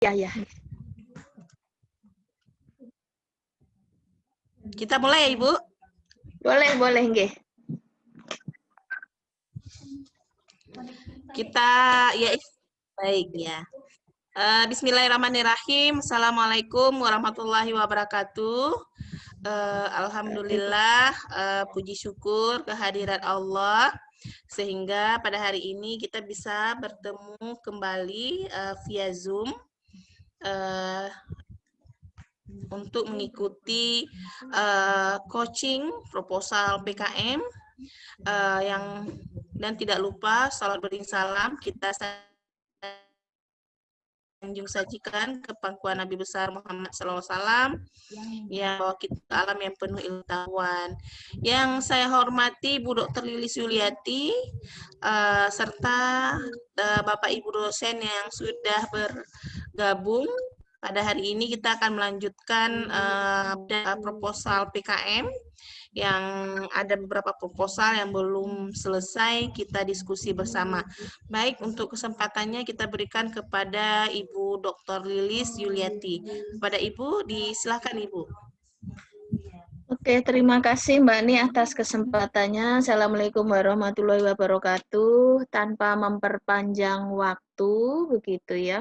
Ya, ya. Kita mulai ya, Ibu. Boleh, nggih. Kita ya baik ya. Bismillahirrahmanirrahim. Assalamualaikum warahmatullahi wabarakatuh. Alhamdulillah, puji syukur kehadirat Allah sehingga pada hari ini kita bisa bertemu kembali via Zoom untuk mengikuti coaching proposal PKM yang dan tidak lupa salat beriring salam kita sanjung sajikan ke pangkuan Nabi besar Muhammad SAW yang bawa kita ke alam yang penuh ilmu pengetahuan. Yang saya hormati Bu Dr. Lilis Yuliati serta Bapak Ibu dosen yang sudah bergabung. Pada hari ini kita akan melanjutkan proposal PKM yang ada beberapa proposal yang belum selesai kita diskusi bersama. Baik, untuk kesempatannya kita berikan kepada Ibu Dr. Lilis Yuliati. Kepada Ibu, disilakan Ibu. Oke, terima kasih Mbak Ni atas kesempatannya. Assalamualaikum warahmatullahi wabarakatuh. Tanpa memperpanjang waktu, begitu ya.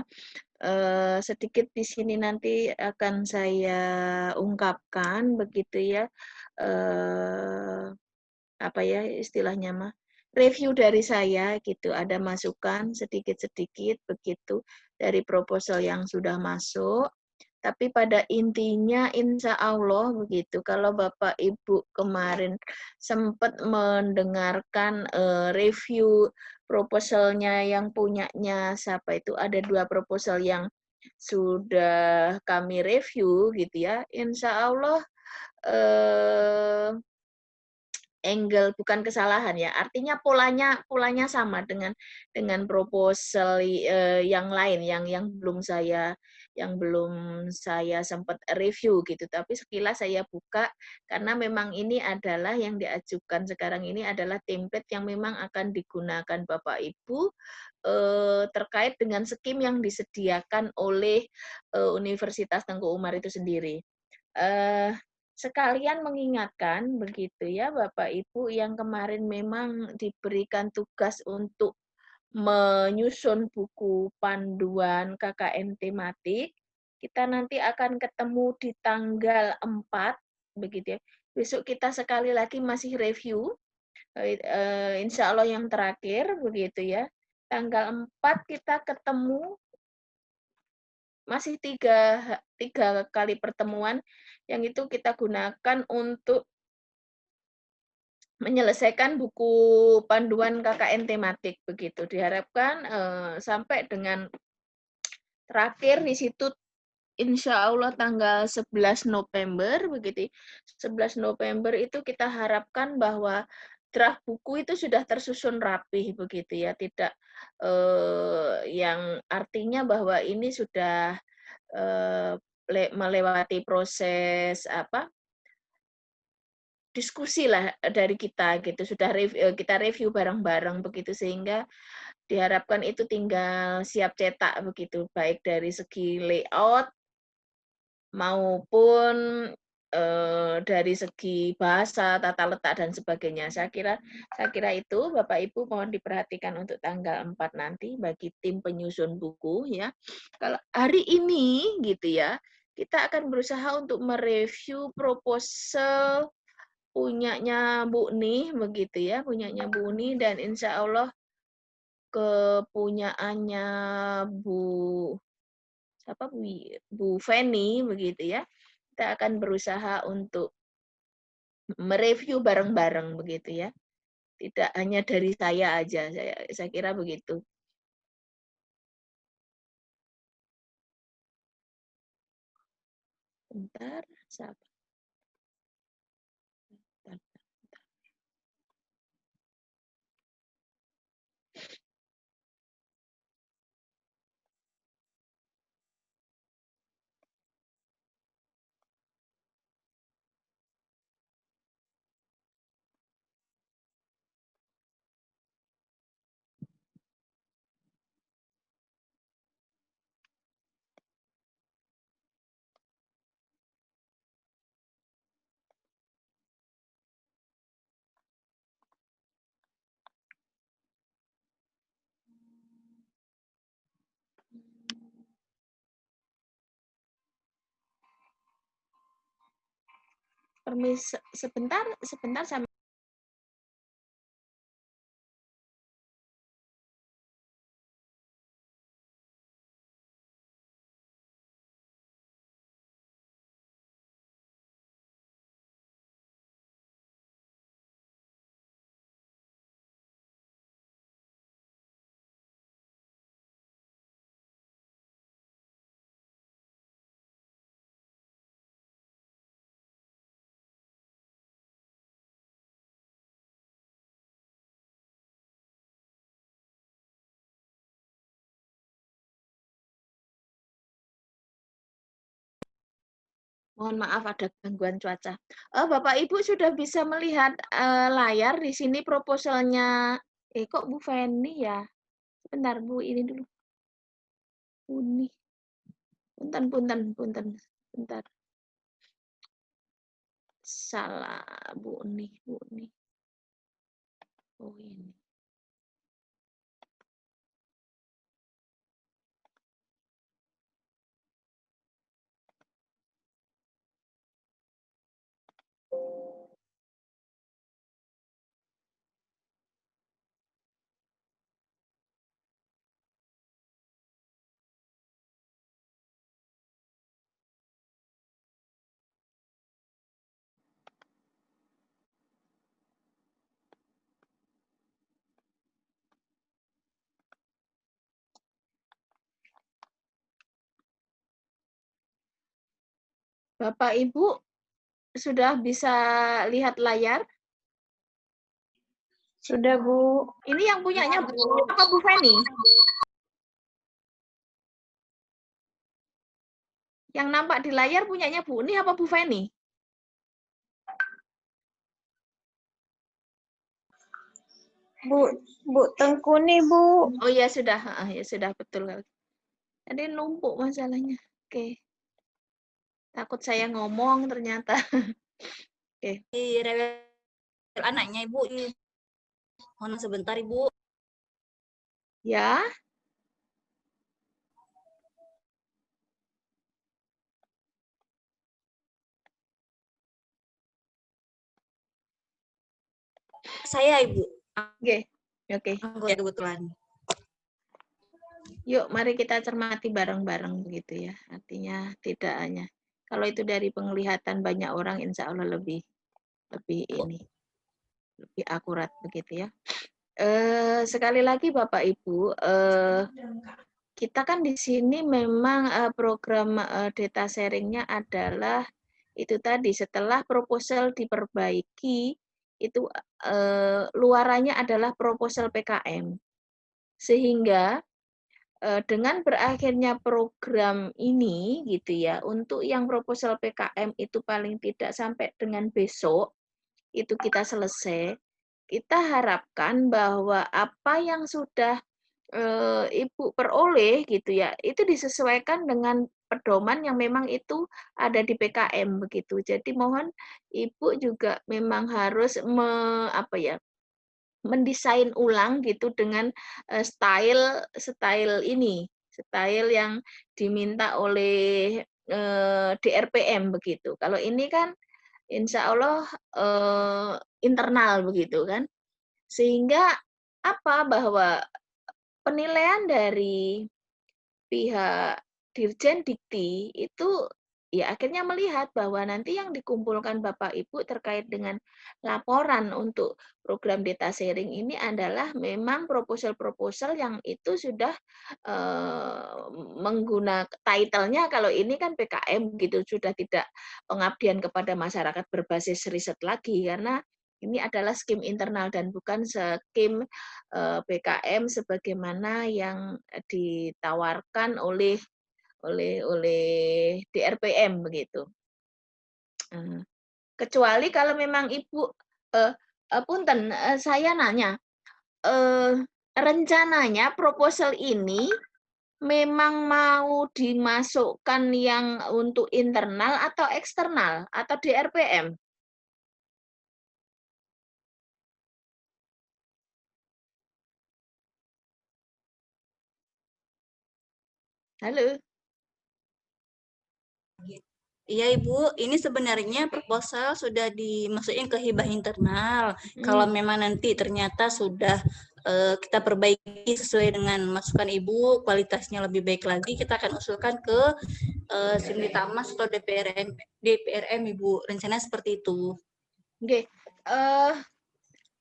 Sedikit di sini nanti akan saya ungkapkan, begitu ya. Apa ya istilahnya mah? Review dari saya gitu. Ada masukan sedikit-sedikit begitu dari proposal yang sudah masuk. Tapi pada intinya insya Allah begitu. Kalau Bapak Ibu kemarin sempat mendengarkan review proposalnya yang punyanya siapa itu, ada 2 proposal yang sudah kami review gitu ya. Insya Allah angle bukan kesalahan ya, artinya polanya sama dengan proposal yang lain yang belum saya sempat review gitu. Tapi sekilas saya buka karena memang ini adalah yang diajukan sekarang ini adalah template yang memang akan digunakan Bapak Ibu terkait dengan skim yang disediakan oleh Universitas Tengku Umar itu sendiri. Sekalian mengingatkan begitu ya Bapak Ibu yang kemarin memang diberikan tugas untuk menyusun buku panduan KKN tematik, kita nanti akan ketemu di tanggal 4 begitu ya. Besok kita sekali lagi masih review insya Allah yang terakhir begitu ya. Tanggal 4 kita ketemu masih tiga kali pertemuan yang itu kita gunakan untuk menyelesaikan buku panduan KKN tematik begitu. Diharapkan sampai dengan terakhir di situ insya Allah tanggal 11 November begitu. 11 November itu kita harapkan bahwa draft buku itu sudah tersusun rapih begitu ya, tidak yang artinya bahwa ini sudah melewati proses diskusi lah dari kita gitu, sudah kita review bareng-bareng begitu sehingga diharapkan itu tinggal siap cetak begitu, baik dari segi layout maupun dari segi bahasa, tata letak dan sebagainya. Saya kira itu Bapak Ibu mohon diperhatikan untuk tanggal 4 nanti bagi tim penyusun buku ya. Kalau hari ini gitu ya, kita akan berusaha untuk mereview proposal punyanya Bu Ni begitu ya, punyanya Bu Ni dan insya Allah kepunyaannya Bu siapa Bu Feni begitu ya. Kita akan berusaha untuk mereview bareng-bareng begitu ya. Tidak hanya dari saya aja, saya kira begitu. Bentar, siapa? Bentar. Permis sebentar, sebentar sampai. Mohon maaf ada gangguan cuaca. Bapak Ibu sudah bisa melihat layar di sini proposalnya. Kok Bu Feni ya? Sebentar Bu, ini dulu. Uni. Punten, punten, punten. Bentar. Salah Bu Uni, Bu Uni. Oh ini. Bapak Ibu sudah bisa lihat layar? Sudah, Bu. Ini yang punyanya Bu apa Bu Feni? Yang nampak di layar punyanya Bu Uni apa Bu Feni? Bu Tengku nih, Bu. Oh ya sudah, ya sudah betul. Tadi numpuk masalahnya. Oke. Takut saya ngomong ternyata. Oke. Rewel anaknya Ibu. Mohon sebentar Ibu. Ya. Saya Ibu. Oke. Oke. Anggota kebetulan. Yuk, mari kita cermati bareng-bareng begitu ya. Artinya tidak hanya kalau itu dari penglihatan banyak orang, insya Allah lebih ini lebih akurat begitu ya. Sekali lagi Bapak Ibu, kita kan di sini memang program data sharingnya adalah itu tadi setelah proposal diperbaiki itu luarannya adalah proposal PKM sehingga dengan berakhirnya program ini gitu ya untuk yang proposal PKM itu paling tidak sampai dengan besok itu kita selesai, kita harapkan bahwa apa yang sudah Ibu peroleh gitu ya, itu disesuaikan dengan pedoman yang memang itu ada di PKM begitu. Jadi mohon Ibu juga memang harus apa ya, mendesain ulang gitu dengan style ini, style yang diminta oleh DRPM begitu. Kalau ini kan insya Allah internal begitu kan, sehingga apa bahwa penilaian dari pihak Dirjen Dikti itu ya akhirnya melihat bahwa nanti yang dikumpulkan Bapak Ibu terkait dengan laporan untuk program data sharing ini adalah memang proposal-proposal yang itu sudah menggunakan title-nya kalau ini kan PKM gitu sudah tidak pengabdian kepada masyarakat berbasis riset lagi karena ini adalah skim internal dan bukan skim PKM sebagaimana yang ditawarkan oleh DRPM begitu. Kecuali kalau memang Ibu punten saya nanya rencananya proposal ini memang mau dimasukkan yang untuk internal atau eksternal atau DRPM? Halo. Iya Ibu, ini sebenarnya proposal sudah dimasukin ke hibah internal. Kalau memang nanti ternyata sudah kita perbaiki sesuai dengan masukan Ibu, kualitasnya lebih baik lagi, kita akan usulkan ke Simditamas atau DPRM Ibu. Rencana seperti itu. Oke.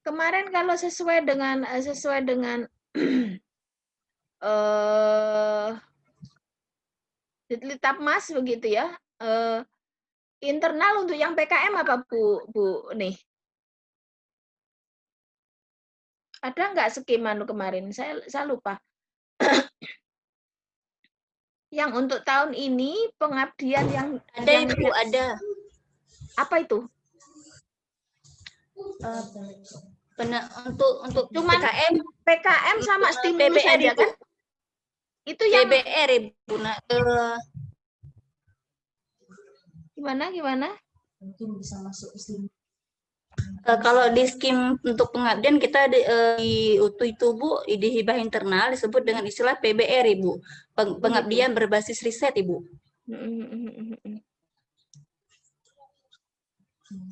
Kemarin kalau sesuai dengan Dititapmas begitu ya. Internal untuk yang PKM apa Bu nih? Ada nggak skema kemarin? Saya lupa. Yang untuk tahun ini pengabdian yang Ada Ibu, ada. apa itu? Untuk Cuman PKM sama stimulus PBR saja Ibu. kan? Itu yang PBR Ibu. gimana? Mungkin bisa masuk ke sini. Kalau di skim untuk pengabdian kita di UTU itu Bu, di hibah internal disebut dengan istilah PBR Ibu. Pengabdian berbasis riset Ibu.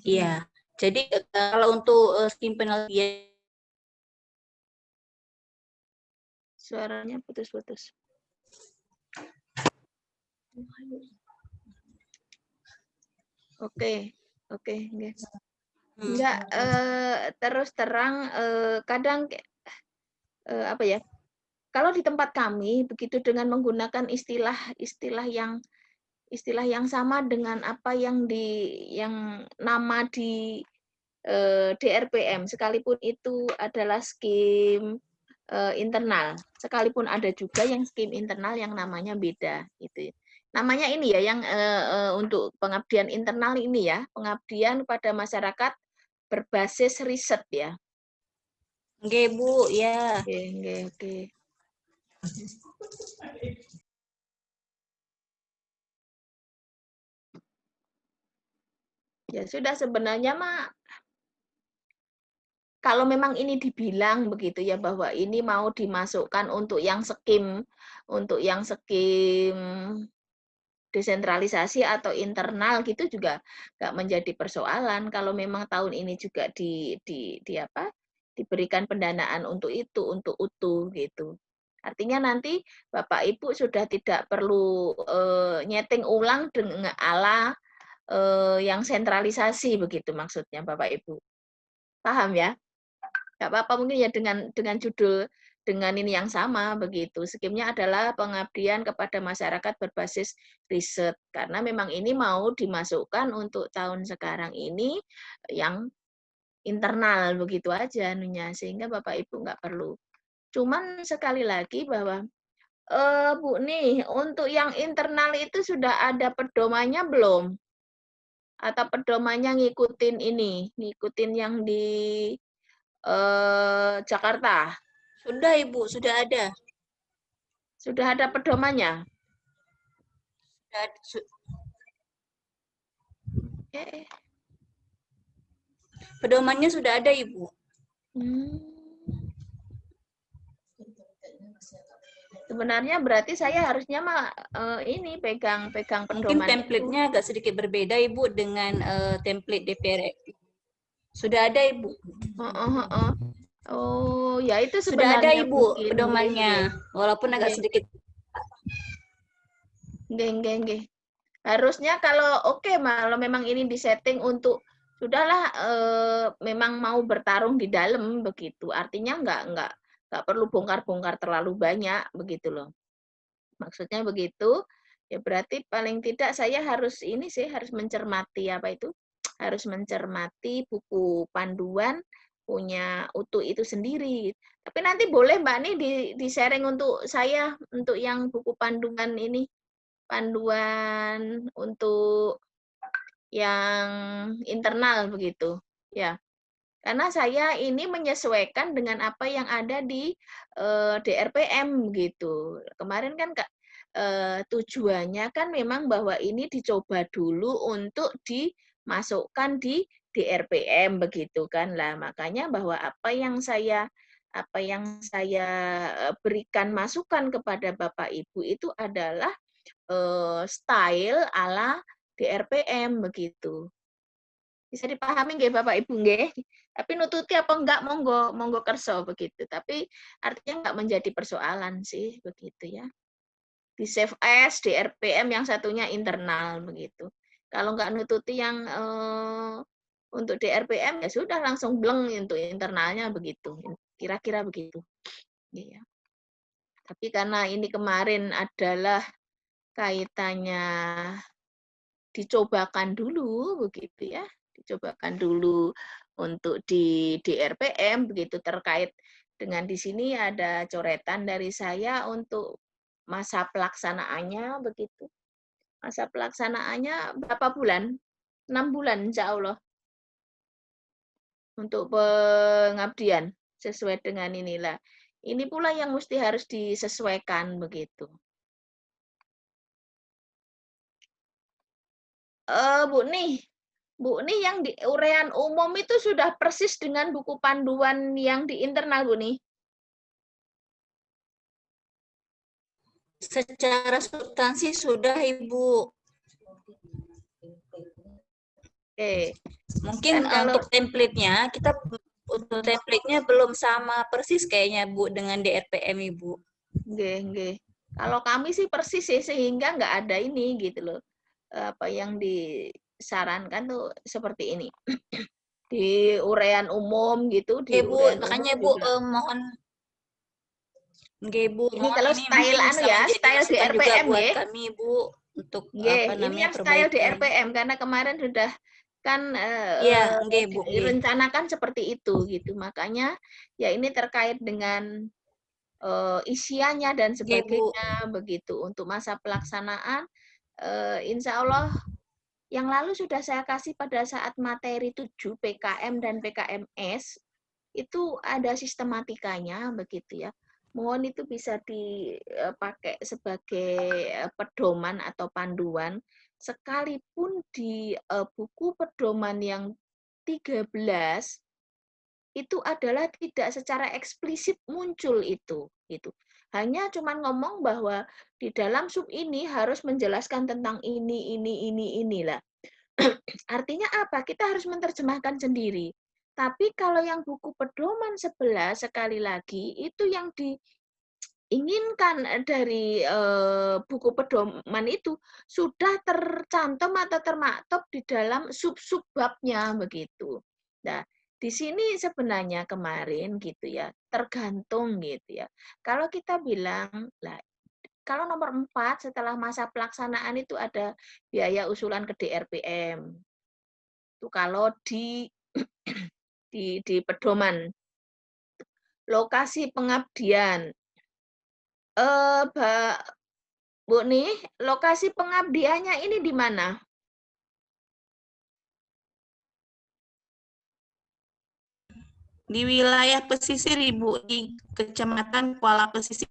Iya. Jadi kalau untuk skim penelitian Suaranya putus-putus. Oke. Enggak, terus terang kadang apa ya? Kalau di tempat kami begitu dengan menggunakan istilah yang sama dengan apa yang nama di DRPM, sekalipun itu adalah skim internal, sekalipun ada juga yang skim internal yang namanya beda, gitu. Namanya ini ya, yang untuk pengabdian internal ini ya, pengabdian pada masyarakat berbasis riset ya. Oke Bu, ya. Oke. Ya sudah, sebenarnya mah kalau memang ini dibilang begitu ya, bahwa ini mau dimasukkan untuk yang skim desentralisasi atau internal gitu juga nggak menjadi persoalan kalau memang tahun ini juga diberikan pendanaan untuk itu, untuk UTU gitu. Artinya nanti Bapak Ibu sudah tidak perlu nyeting ulang dengan ala yang sentralisasi begitu maksudnya Bapak Ibu. Paham ya? Nggak apa-apa mungkin ya dengan judul dengan ini yang sama begitu. Skimnya adalah pengabdian kepada masyarakat berbasis riset. Karena memang ini mau dimasukkan untuk tahun sekarang ini yang internal begitu aja anunya, sehingga Bapak Ibu nggak perlu. Cuman sekali lagi bahwa Bu nih, untuk yang internal itu sudah ada pedomannya belum? Atau pedomannya ngikutin yang di Jakarta? Sudah Ibu, sudah ada. Sudah ada pedomannya? Pedomannya sudah ada Ibu. Sebenarnya berarti saya harusnya mah ini pegang Mungkin pedoman template-nya agak sedikit berbeda Ibu dengan template DPR. Sudah ada Ibu. Oh, ya itu Sudah ada sebenarnya Ibu mungkin, pedomannya, walaupun agak sedikit. Nggih. Harusnya kalau kalau memang ini disetting untuk sudahlah memang mau bertarung di dalam begitu. Artinya nggak perlu bongkar-bongkar terlalu banyak begitu loh. Maksudnya begitu. Ya berarti paling tidak saya harus mencermati harus mencermati buku panduan punya UTU itu sendiri. Tapi nanti boleh Mbak nih di-sharing untuk saya untuk yang buku panduan ini, panduan untuk yang internal begitu. Ya. Karena saya ini menyesuaikan dengan apa yang ada di DRPM gitu. Kemarin kan tujuannya kan memang bahwa ini dicoba dulu untuk dimasukkan di DRPM begitu kan lah. Makanya bahwa apa yang saya berikan masukan kepada Bapak Ibu itu adalah style ala DRPM begitu. Bisa dipahami nggih Bapak Ibu nggih? Tapi nututi apa enggak monggo kerso begitu. Tapi artinya enggak menjadi persoalan sih begitu ya. Di save as, DRPM yang satunya internal begitu. Kalau enggak nututi yang untuk DRPM ya sudah langsung bleng untuk internalnya begitu. Kira-kira begitu. Ya. Tapi karena ini kemarin adalah kaitannya dicobakan dulu begitu ya. Dicobakan dulu untuk di DRPM begitu terkait dengan di sini ada coretan dari saya untuk masa pelaksanaannya begitu. Masa pelaksanaannya berapa bulan? 6 bulan insya Allah. Untuk pengabdian sesuai dengan inilah. Ini pula yang mesti harus disesuaikan begitu. Bu nih yang di urean umum itu sudah persis dengan buku panduan yang di internal Bu nih. Secara substansi sudah Ibu. Oke. Mungkin Kan kalau untuk template-nya untuk template-nya belum sama persis kayaknya Bu dengan DRPM Ibu. nggih. Kalau kami sih persis sih sehingga nggak ada ini gitu loh. Apa yang disarankan tuh seperti ini. Di urean umum gitu, di Bu, urean makanya umum Bu juga. mohon Bu, Ini kalau style anu ya, style DRPM buat nggih. kami Bu untuk Nggih, ini yang style perbaikan. DRPM karena kemarin sudah kan Iya, nggih Bu. direncanakan seperti itu gitu. Makanya ya ini terkait dengan isiannya dan sebagainya begitu. Untuk masa pelaksanaan insya Allah yang lalu sudah saya kasih pada saat materi 7 PKM dan PKMS itu ada sistematikanya begitu ya. Mohon itu bisa dipakai sebagai pedoman atau panduan sekalipun di buku pedoman yang 13 itu adalah tidak secara eksplisit muncul itu gitu. Hanya cuman ngomong bahwa di dalam sub ini harus menjelaskan tentang inilah. Artinya apa? Kita harus menerjemahkan sendiri. Tapi kalau yang buku pedoman 11 sekali lagi itu yang diinginkan dari buku pedoman itu sudah tercantum atau termaktub di dalam sub-sub babnya begitu. Nah, di sini sebenarnya kemarin gitu ya, tergantung gitu ya. Kalau kita bilang, lah kalau nomor 4 setelah masa pelaksanaan itu ada biaya usulan ke DRPM. Itu kalau di pedoman. Lokasi pengabdian. Bu nih, lokasi pengabdiannya ini di mana? Di wilayah pesisir Ibu, di Kecamatan Kuala Pesisir.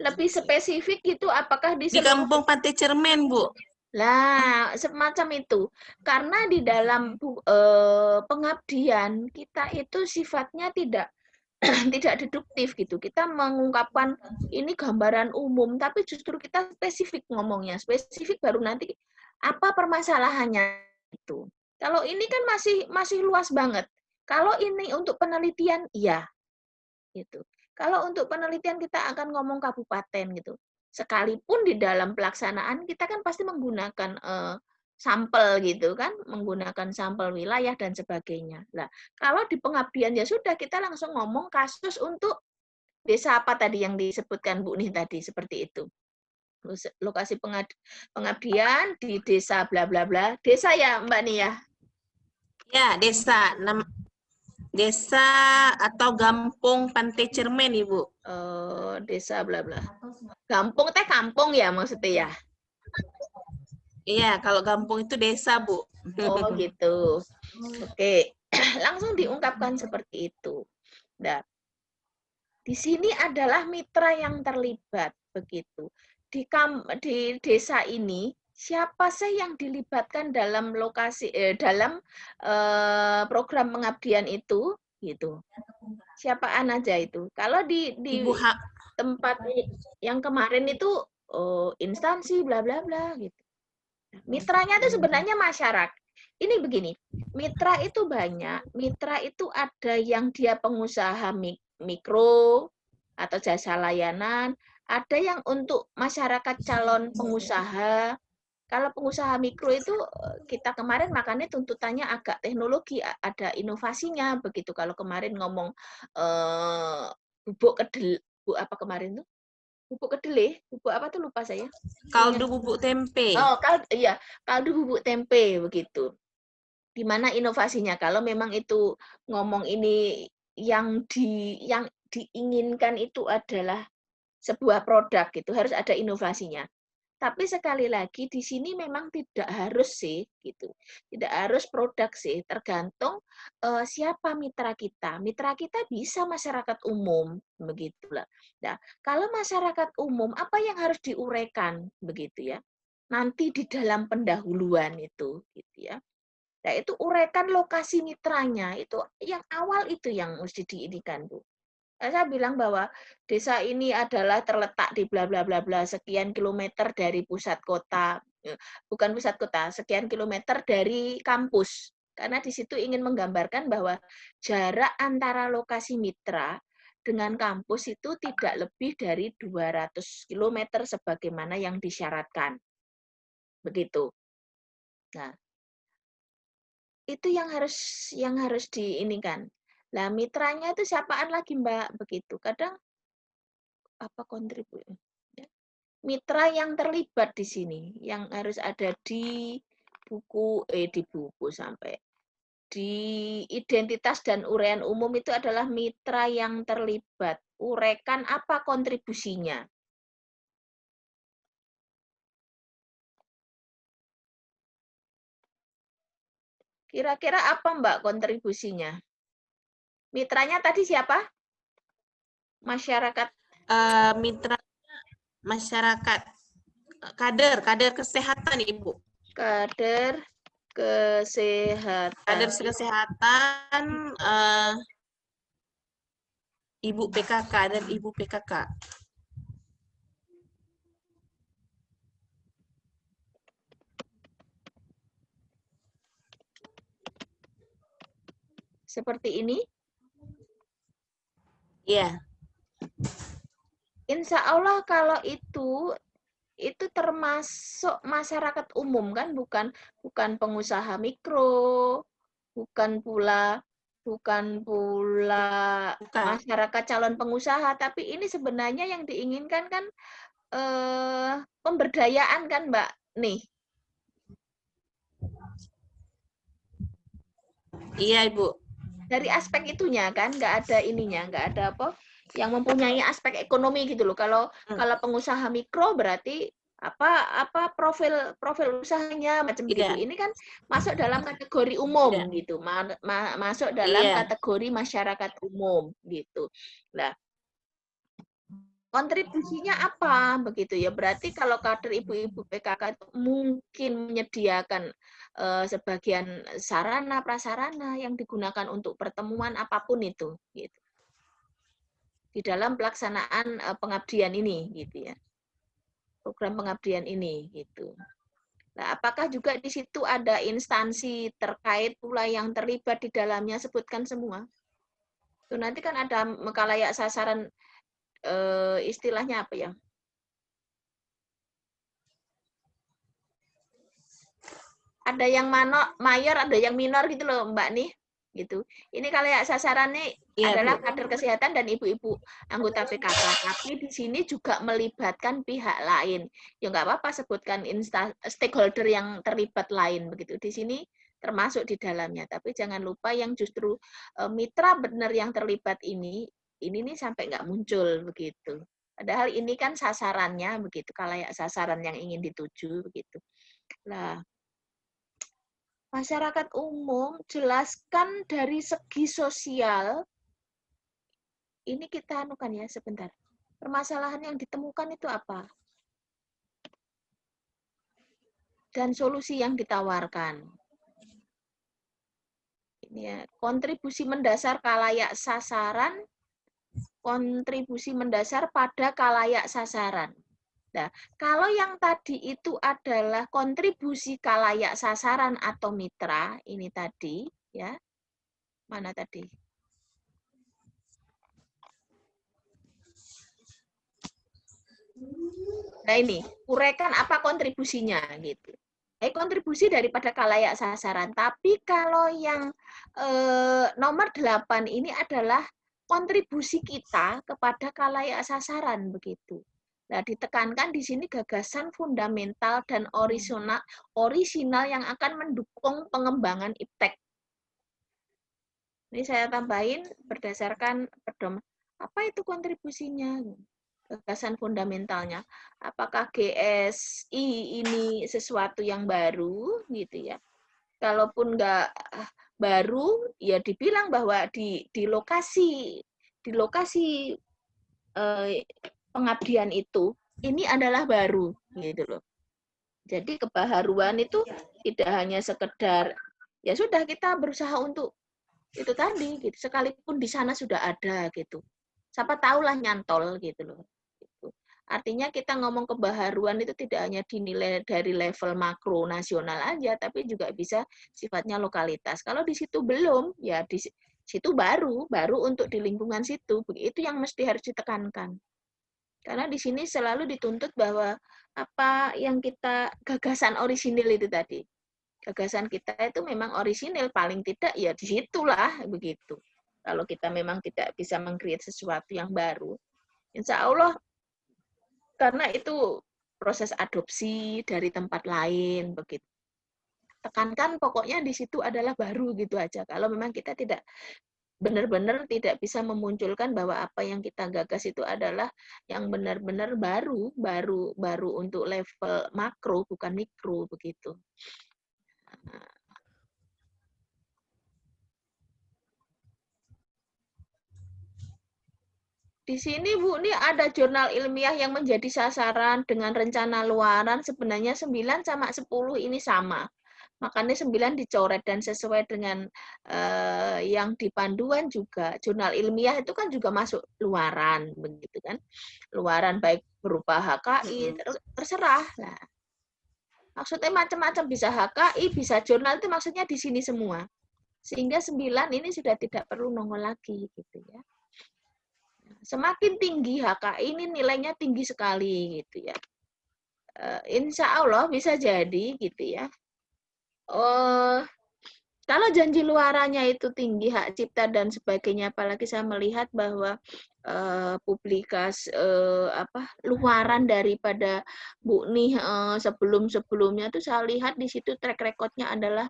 Lebih spesifik gitu, apakah di Kampung Pantai Cermen, Bu? Lah, semacam itu. Karena di dalam pengabdian kita itu sifatnya tidak tidak deduktif gitu. Kita mengungkapkan ini gambaran umum, tapi justru kita spesifik ngomongnya. Spesifik baru nanti apa permasalahannya itu. Kalau ini kan masih luas banget. Kalau ini untuk penelitian, iya. Gitu. Kalau untuk penelitian kita akan ngomong kabupaten gitu. Sekalipun di dalam pelaksanaan kita kan pasti menggunakan sampel gitu kan, menggunakan sampel wilayah dan sebagainya. Nah, kalau di pengabdian ya sudah kita langsung ngomong kasus untuk desa apa tadi yang disebutkan Bu Nih tadi seperti itu. Lokasi pengabdian di desa bla bla bla. Desa ya Mbak Nih ya? Ya, desa. Desa atau Gampung Pantai Cermen, Ibu. Desa bla bla. Gampung teh kampung ya maksudnya ya? Iya, kalau gampung itu desa, Bu. Oh gitu. Oke, langsung diungkapkan seperti itu. Nah, di sini adalah mitra yang terlibat begitu. Di desa ini siapa sih yang dilibatkan dalam program pengabdian itu gitu. Siapaan aja itu. Kalau di Ibu tempat yang kemarin itu instansi bla bla bla gitu. Mitranya itu sebenarnya masyarakat. Ini begini, mitra itu banyak. Mitra itu ada yang dia pengusaha mikro atau jasa layanan, ada yang untuk masyarakat calon pengusaha. Kalau pengusaha mikro itu kita kemarin makanya tuntutannya agak teknologi, ada inovasinya begitu. Kalau kemarin ngomong bubuk kedelai, apa kemarin tuh? Bubuk kedelai, bubuk apa tuh lupa saya. Kaldu bubuk tempe. Oh, kaldu bubuk tempe begitu. Di mana inovasinya? Kalau memang itu ngomong ini yang diinginkan itu adalah sebuah produk gitu, harus ada inovasinya. Tapi sekali lagi di sini memang tidak harus sih gitu. Tidak harus produk sih, tergantung siapa mitra kita. Mitra kita bisa masyarakat umum begitulah. Nah, kalau masyarakat umum apa yang harus diuraikan begitu ya? Nanti di dalam pendahuluan itu gitu ya. Nah, itu uraikan lokasi mitranya, itu yang awal itu yang mesti diinikan, Bu. Saya bilang bahwa desa ini adalah terletak di bla bla bla bla sekian kilometer dari pusat kota, bukan pusat kota, sekian kilometer dari kampus. Karena di situ ingin menggambarkan bahwa jarak antara lokasi mitra dengan kampus itu tidak lebih dari 200 km sebagaimana yang disyaratkan. Begitu. Nah, itu yang harus diinikan. Lah mitranya itu siapaan lagi Mbak begitu. Kadang apa kontribusi ya. Mitra yang terlibat di sini yang harus ada di buku sampai di identitas dan uraian umum itu adalah mitra yang terlibat. Uraikan apa kontribusinya. Kira-kira apa Mbak kontribusinya? Mitranya tadi siapa? Masyarakat. Mitra masyarakat, kader kesehatan Ibu. Kader kesehatan. Kader kesehatan, Ibu PKK dan Ibu PKK. Seperti ini? Iya. Insya Allah kalau itu termasuk masyarakat umum kan, bukan pengusaha mikro, bukan pula masyarakat calon pengusaha, tapi ini sebenarnya yang diinginkan kan pemberdayaan kan Mbak nih. Iya Ibu. Dari aspek itunya kan nggak ada ininya, nggak ada apa yang mempunyai aspek ekonomi gitu loh. Kalau pengusaha mikro berarti apa profil usahanya macam gitu. Ini kan masuk dalam kategori umum gitu, masuk dalam kategori masyarakat umum gitu. Nah, kontribusinya apa begitu ya? Berarti kalau kader ibu-ibu PKK itu mungkin menyediakan sebagian sarana prasarana yang digunakan untuk pertemuan apapun itu gitu. Di dalam pelaksanaan pengabdian ini gitu ya. Program pengabdian ini gitu. Nah, apakah juga di situ ada instansi terkait pula yang terlibat di dalamnya, sebutkan semua. Tuh, nanti kan ada khalayak sasaran istilahnya apa ya? Ada yang mayor, ada yang minor gitu loh Mbak nih, gitu. Ini khalayak sasarannya adalah kader kesehatan dan ibu-ibu anggota PKK, tapi di sini juga melibatkan pihak lain. Ya nggak apa-apa sebutkan stakeholder yang terlibat lain begitu. Di sini termasuk di dalamnya, tapi jangan lupa yang justru mitra benar yang terlibat ini nih sampai nggak muncul begitu. Padahal ini kan sasarannya begitu, khalayak sasaran yang ingin dituju begitu. Nah, masyarakat umum, jelaskan dari segi sosial. Ini kita anukan ya sebentar. Permasalahan yang ditemukan itu apa? Dan solusi yang ditawarkan. Ini ya, kontribusi mendasar khalayak sasaran, kontribusi mendasar pada khalayak sasaran. Nah, kalau yang tadi itu adalah kontribusi kalayak sasaran atau mitra, ini tadi, ya. Mana tadi? Nah ini, uraikan apa kontribusinya gitu. Kontribusi daripada kalayak sasaran. Tapi kalau yang nomor 8 ini adalah kontribusi kita kepada kalayak sasaran begitu. Nah, ditekankan di sini gagasan fundamental dan orisinal yang akan mendukung pengembangan iptek. Ini saya tambahin berdasarkan pedoman. Apa itu kontribusinya? Gagasan fundamentalnya. Apakah GSI ini sesuatu yang baru gitu ya? Kalaupun nggak baru, ya dibilang bahwa di lokasi pengabdian itu ini adalah baru gitu loh. Jadi kebaharuan itu tidak hanya sekedar ya sudah kita berusaha untuk itu tadi gitu. Sekalipun di sana sudah ada gitu. Siapa tahulah nyantol gitu loh. Artinya kita ngomong kebaharuan itu tidak hanya dinilai dari level makro nasional aja, tapi juga bisa sifatnya lokalitas. Kalau di situ belum, ya di situ baru untuk di lingkungan situ. Itu yang mesti harus ditekankan. Karena di sini selalu dituntut bahwa apa yang kita gagasan orisinil itu tadi. Gagasan kita itu memang orisinil, paling tidak ya disitulah begitu. Kalau kita memang tidak bisa meng-create sesuatu yang baru, insya Allah karena itu proses adopsi dari tempat lain begitu. Tekankan pokoknya di situ adalah baru gitu aja. Kalau memang kita tidak benar-benar tidak bisa memunculkan bahwa apa yang kita gagas itu adalah yang benar-benar baru untuk level makro bukan mikro begitu. Di sini Bu, ini ada jurnal ilmiah yang menjadi sasaran dengan rencana luaran sebenarnya 9 sama 10 ini sama. Makanya 9 dicoret dan sesuai dengan yang di panduan juga. Jurnal ilmiah itu kan juga masuk luaran begitu kan. Luaran baik berupa HKI, terserah. Nah, maksudnya macam-macam, bisa HKI, bisa jurnal, itu maksudnya di sini semua. Sehingga 9 ini sudah tidak perlu nongol lagi gitu ya. Semakin tinggi HKI ini nilainya tinggi sekali gitu ya. Insya Allah bisa jadi gitu ya. Kalau janji luarannya itu tinggi, hak cipta dan sebagainya, apalagi saya melihat bahwa publikasi luaran daripada Bu Nih sebelum-sebelumnya itu saya lihat di situ track record-nya adalah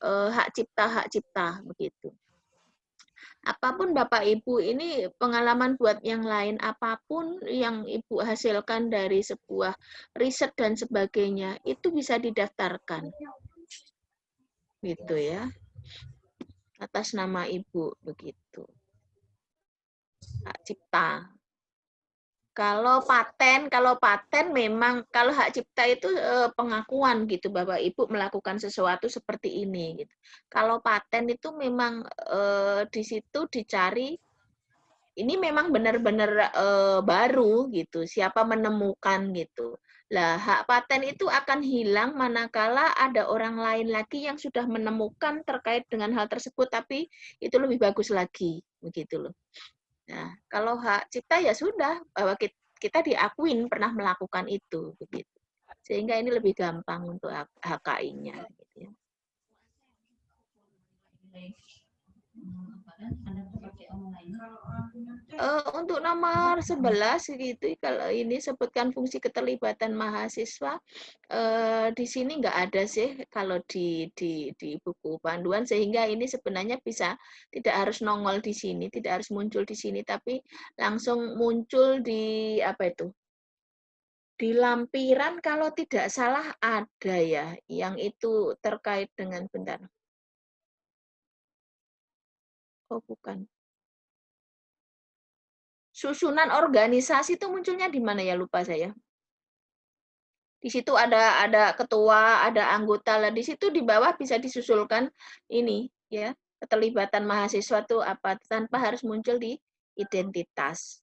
hak cipta begitu. Apapun Bapak Ibu, ini pengalaman buat yang lain, apapun yang Ibu hasilkan dari sebuah riset dan sebagainya, itu bisa didaftarkan. Gitu ya. Atas nama Ibu, begitu. Hak cipta. Kalau paten memang, kalau hak cipta itu pengakuan gitu, Bapak Ibu melakukan sesuatu seperti ini. Gitu. Kalau paten itu memang di situ dicari, ini memang benar-benar baru gitu, siapa menemukan gitu. Lah, hak paten itu akan hilang manakala ada orang lain lagi yang sudah menemukan terkait dengan hal tersebut, tapi itu lebih bagus lagi, begitu loh. Nah, kalau hak cipta ya sudah, bahwa kita diakuin pernah melakukan itu, begitu. Sehingga ini lebih gampang untuk HKI-nya. Gitu ya. Untuk nomor 11 gitu, kalau ini sebutkan fungsi keterlibatan mahasiswa, di sini nggak ada sih kalau di buku panduan, sehingga ini sebenarnya bisa tidak harus nongol di sini, tidak harus muncul di sini, tapi langsung muncul di apa itu? Di lampiran kalau tidak salah ada ya, yang itu terkait dengan bentar. Oh, bukan. Susunan organisasi itu munculnya di mana ya, lupa saya. Di situ ada ketua, ada anggota lah. Di situ di bawah bisa disusulkan ini ya, keterlibatan mahasiswa itu apa, tanpa harus muncul di identitas.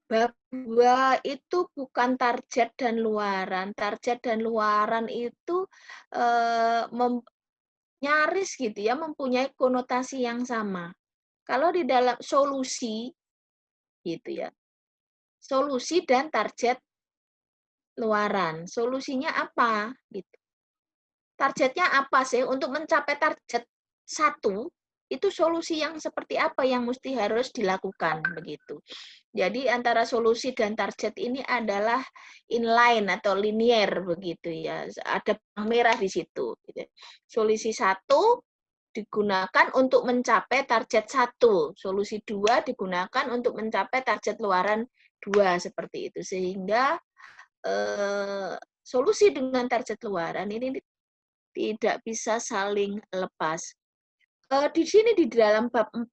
Bahwa itu bukan target dan luaran. Target dan luaran itu nyaris gitu ya, mempunyai konotasi yang sama. Kalau di dalam solusi gitu ya, solusi dan target luaran. Solusinya apa? Gitu. Targetnya apa sih? Untuk mencapai target satu, itu solusi yang seperti apa yang mesti harus dilakukan begitu. Jadi antara solusi dan target ini adalah inline atau linear begitu ya. Ada benang merah di situ. Gitu. Solusi satu digunakan untuk mencapai target satu. Solusi dua digunakan untuk mencapai target luaran dua seperti itu. Sehingga solusi dengan target luaran ini tidak bisa saling lepas. Di sini di dalam bab 4,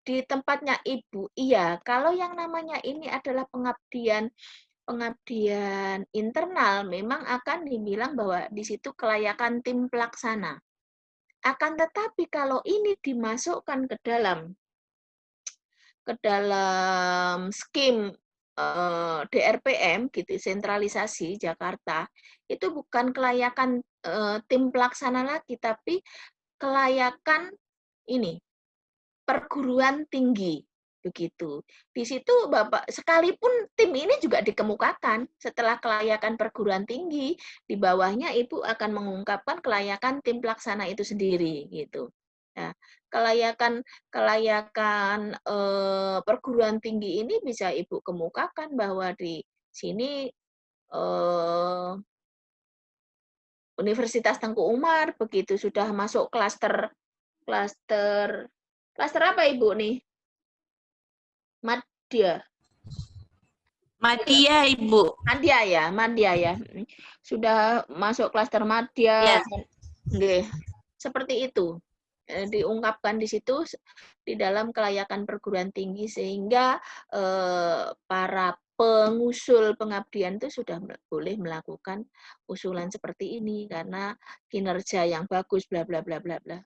di tempatnya Ibu, iya, kalau yang namanya ini adalah pengabdian internal, memang akan dibilang bahwa di situ kelayakan tim pelaksana. Akan tetapi kalau ini dimasukkan ke dalam skim DRPM gitu, sentralisasi Jakarta, itu bukan kelayakan tim pelaksana lagi, tapi kelayakan ini perguruan tinggi begitu. Di situ Bapak sekalipun tim ini juga dikemukakan setelah kelayakan perguruan tinggi, di bawahnya Ibu akan mengungkapkan kelayakan tim pelaksana itu sendiri gitu. Nah, kelayakan perguruan tinggi ini bisa Ibu kemukakan bahwa di sini Universitas Tengku Umar begitu sudah masuk klaster apa Ibu nih? Madya. Madya, Ibu. Madya ya. Sudah masuk klaster Madya. Ya. Nggih. Seperti itu. Diungkapkan di situ di dalam kelayakan perguruan tinggi sehingga para pengusul pengabdian itu sudah boleh melakukan usulan seperti ini karena kinerja yang bagus bla bla bla bla bla.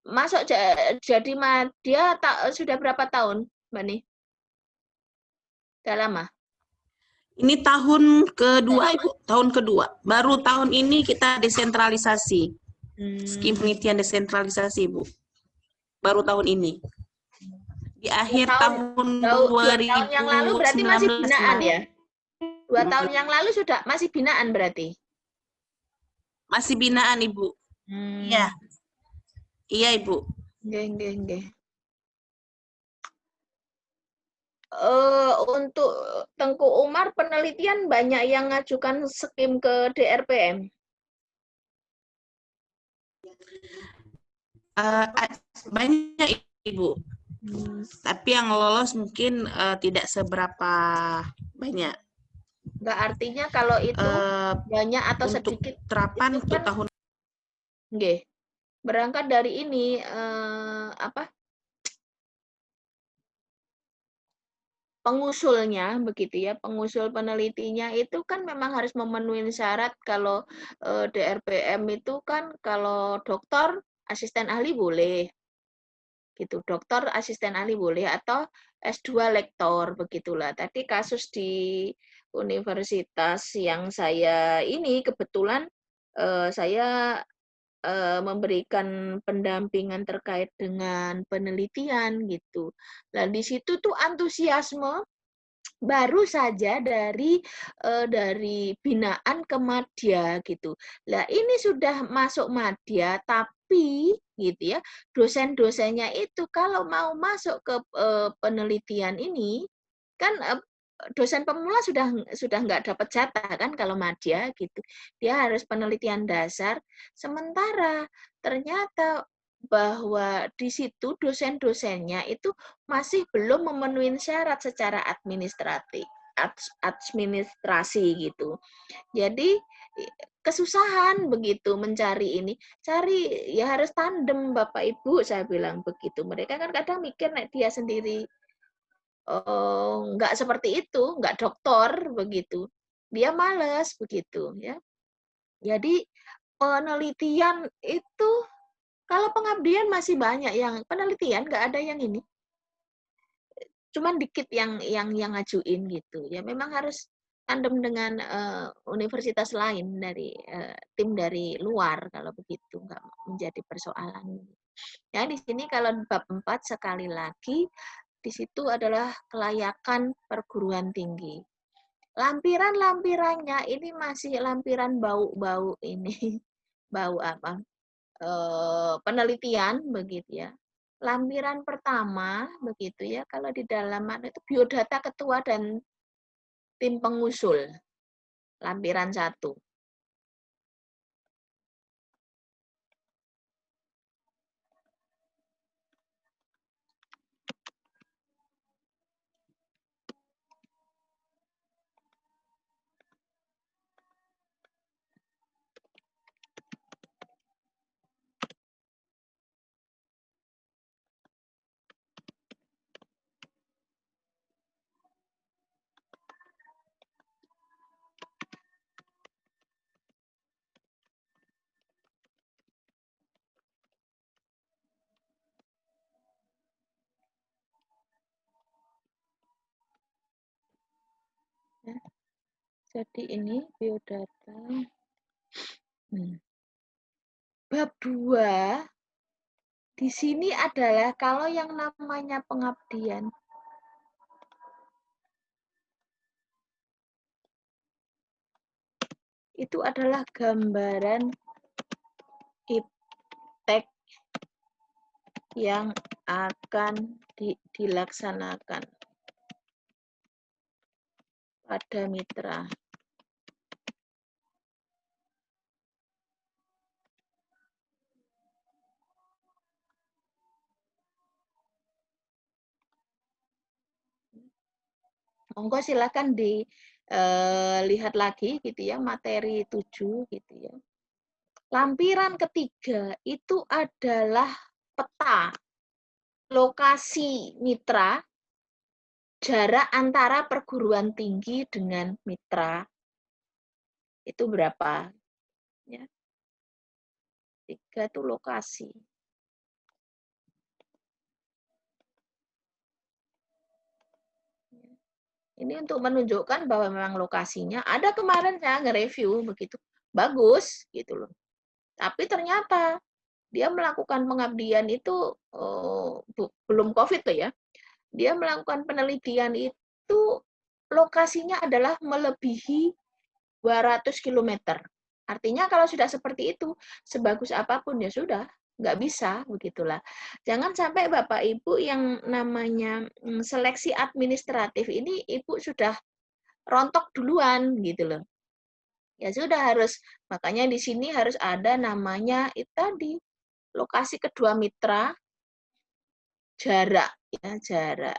Masuk jadi Madya sudah berapa tahun, Mbak Nih? Sudah lama? Ini tahun kedua, Ibu. Tahun kedua. Baru tahun ini kita desentralisasi. Skim penelitian desentralisasi, Bu. Baru tahun ini. Di akhir tahun 2 tahun yang lalu berarti masih binaan ya? 2 tahun yang lalu sudah masih binaan berarti? Masih binaan, Ibu. Iya. Iya, Ibu. Nggih. Untuk Tengku Umar penelitian banyak yang ngajukan skim ke DRPM. Banyak, Ibu. Tapi yang lolos mungkin tidak seberapa banyak. Nggak artinya kalau itu banyak atau untuk sedikit. Terapan itu untuk kan, tahun. nggih. Berangkat dari ini pengusulnya begitu ya, pengusul penelitinya itu kan memang harus memenuhi syarat kalau DRPM itu kan kalau doktor asisten ahli boleh gitu, doktor asisten ahli boleh atau S2 lektor begitulah. Tadi kasus di universitas yang saya ini kebetulan saya memberikan pendampingan terkait dengan penelitian gitu. Nah, di situ tuh antusiasme baru saja dari binaan ke madya gitu. Lah ini sudah masuk madya tapi gitu ya, dosen-dosennya itu kalau mau masuk ke penelitian ini kan dosen pemula sudah nggak dapat jatah kan kalau madya gitu. Dia harus penelitian dasar. Sementara ternyata bahwa di situ dosen-dosennya itu masih belum memenuhi syarat secara administrasi gitu. Jadi kesusahan begitu mencari ini. Cari ya harus tandem Bapak Ibu saya bilang begitu. Mereka kan kadang mikir nek dia sendiri nggak seperti itu, nggak doktor begitu. Dia males begitu ya. Jadi penelitian itu kalau pengabdian masih banyak yang penelitian, nggak ada yang ini. cuman dikit yang ngajuin gitu. Ya memang harus tandem dengan universitas lain dari tim dari luar kalau begitu nggak menjadi persoalan. Ya di sini kalau bab 4 sekali lagi di situ adalah kelayakan perguruan tinggi. Lampiran-lampirannya ini masih lampiran bau-bau ini. Bau apa? Penelitian begitu ya. Lampiran pertama begitu ya, kalau di dalam itu biodata ketua dan tim pengusul. Lampiran 1. Ya. Jadi ini biodata. Bab 2 di sini adalah kalau yang namanya pengabdian. Itu adalah gambaran iptek yang akan dilaksanakan pada mitra. Monggo silakan dilihat lagi gitu ya, materi 7 gitu ya. Lampiran ketiga itu adalah peta lokasi mitra, jarak antara perguruan tinggi dengan mitra. Itu berapa? Ya. 3 itu lokasi. Ini untuk menunjukkan bahwa memang lokasinya ada. Kemarin saya nge-review begitu. Bagus gitu loh. Tapi ternyata dia melakukan pengabdian itu belum COVID tuh ya. Dia melakukan penelitian itu lokasinya adalah melebihi 200 km. Artinya kalau sudah seperti itu, sebagus apapun ya sudah, nggak bisa, begitulah. Jangan sampai Bapak Ibu yang namanya seleksi administratif ini Ibu sudah rontok duluan gitu loh. Ya sudah makanya di sini harus ada namanya itu tadi, lokasi kedua mitra, jarak ya, jarak.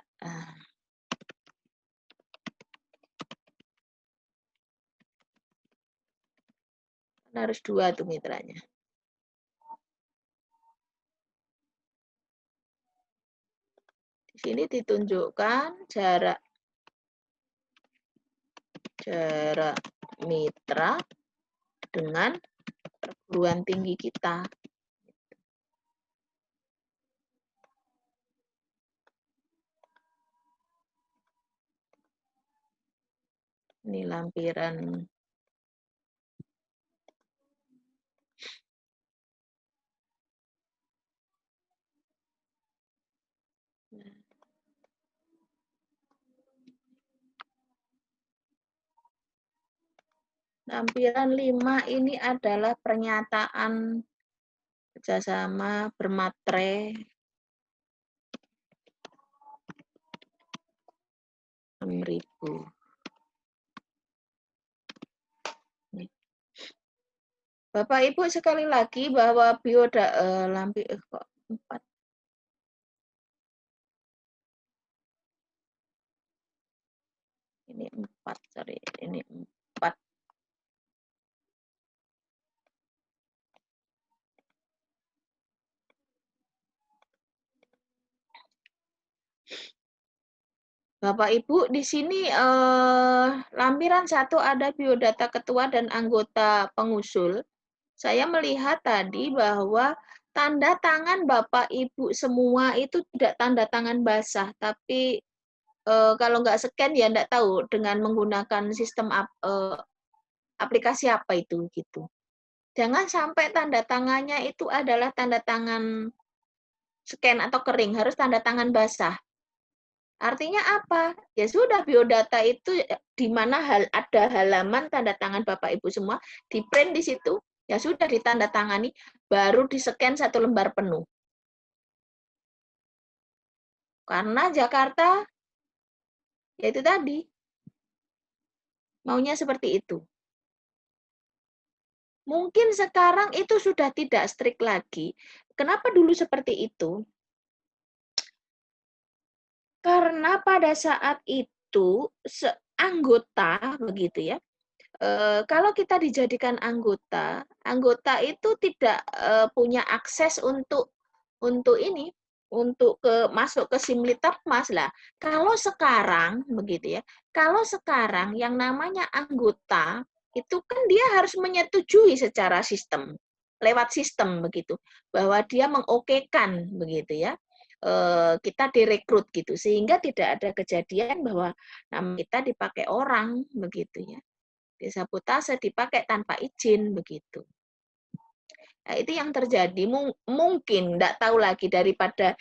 Harus 2 tuh mitranya. Di sini ditunjukkan jarak mitra dengan perguruan tinggi kita. Ini lampiran. Lampiran 5 ini adalah pernyataan kerjasama bermatre 6.000. Bapak Ibu sekali lagi bahwa kok 4. Ini 4, sorry, ini 4. Bapak Ibu di sini lampiran 1 ada biodata ketua dan anggota pengusul. Saya melihat tadi bahwa tanda tangan Bapak Ibu semua itu tidak tanda tangan basah, tapi kalau nggak scan ya nggak tahu dengan menggunakan sistem aplikasi apa itu gitu. Jangan sampai tanda tangannya itu adalah tanda tangan scan atau kering, harus tanda tangan basah. Artinya apa? Ya sudah, biodata itu di mana ada halaman tanda tangan Bapak Ibu semua, di print di situ, ya sudah ditandatangani, baru di-scan 1 lembar penuh. Karena Jakarta, ya itu tadi, maunya seperti itu. Mungkin sekarang itu sudah tidak strict lagi. Kenapa dulu seperti itu? Karena pada saat itu anggota begitu ya. Kalau kita dijadikan anggota, anggota itu tidak punya akses untuk ini, untuk masuk ke Simlitapmas lah. Kalau sekarang begitu ya. Kalau sekarang yang namanya anggota itu kan dia harus menyetujui secara sistem, lewat sistem begitu, bahwa dia mengokekan begitu ya. Kita direkrut gitu, sehingga tidak ada kejadian bahwa nama kita dipakai orang begitu ya, disabotase, dipakai tanpa izin begitu. Nah, itu yang terjadi. Mungkin enggak tahu lagi daripada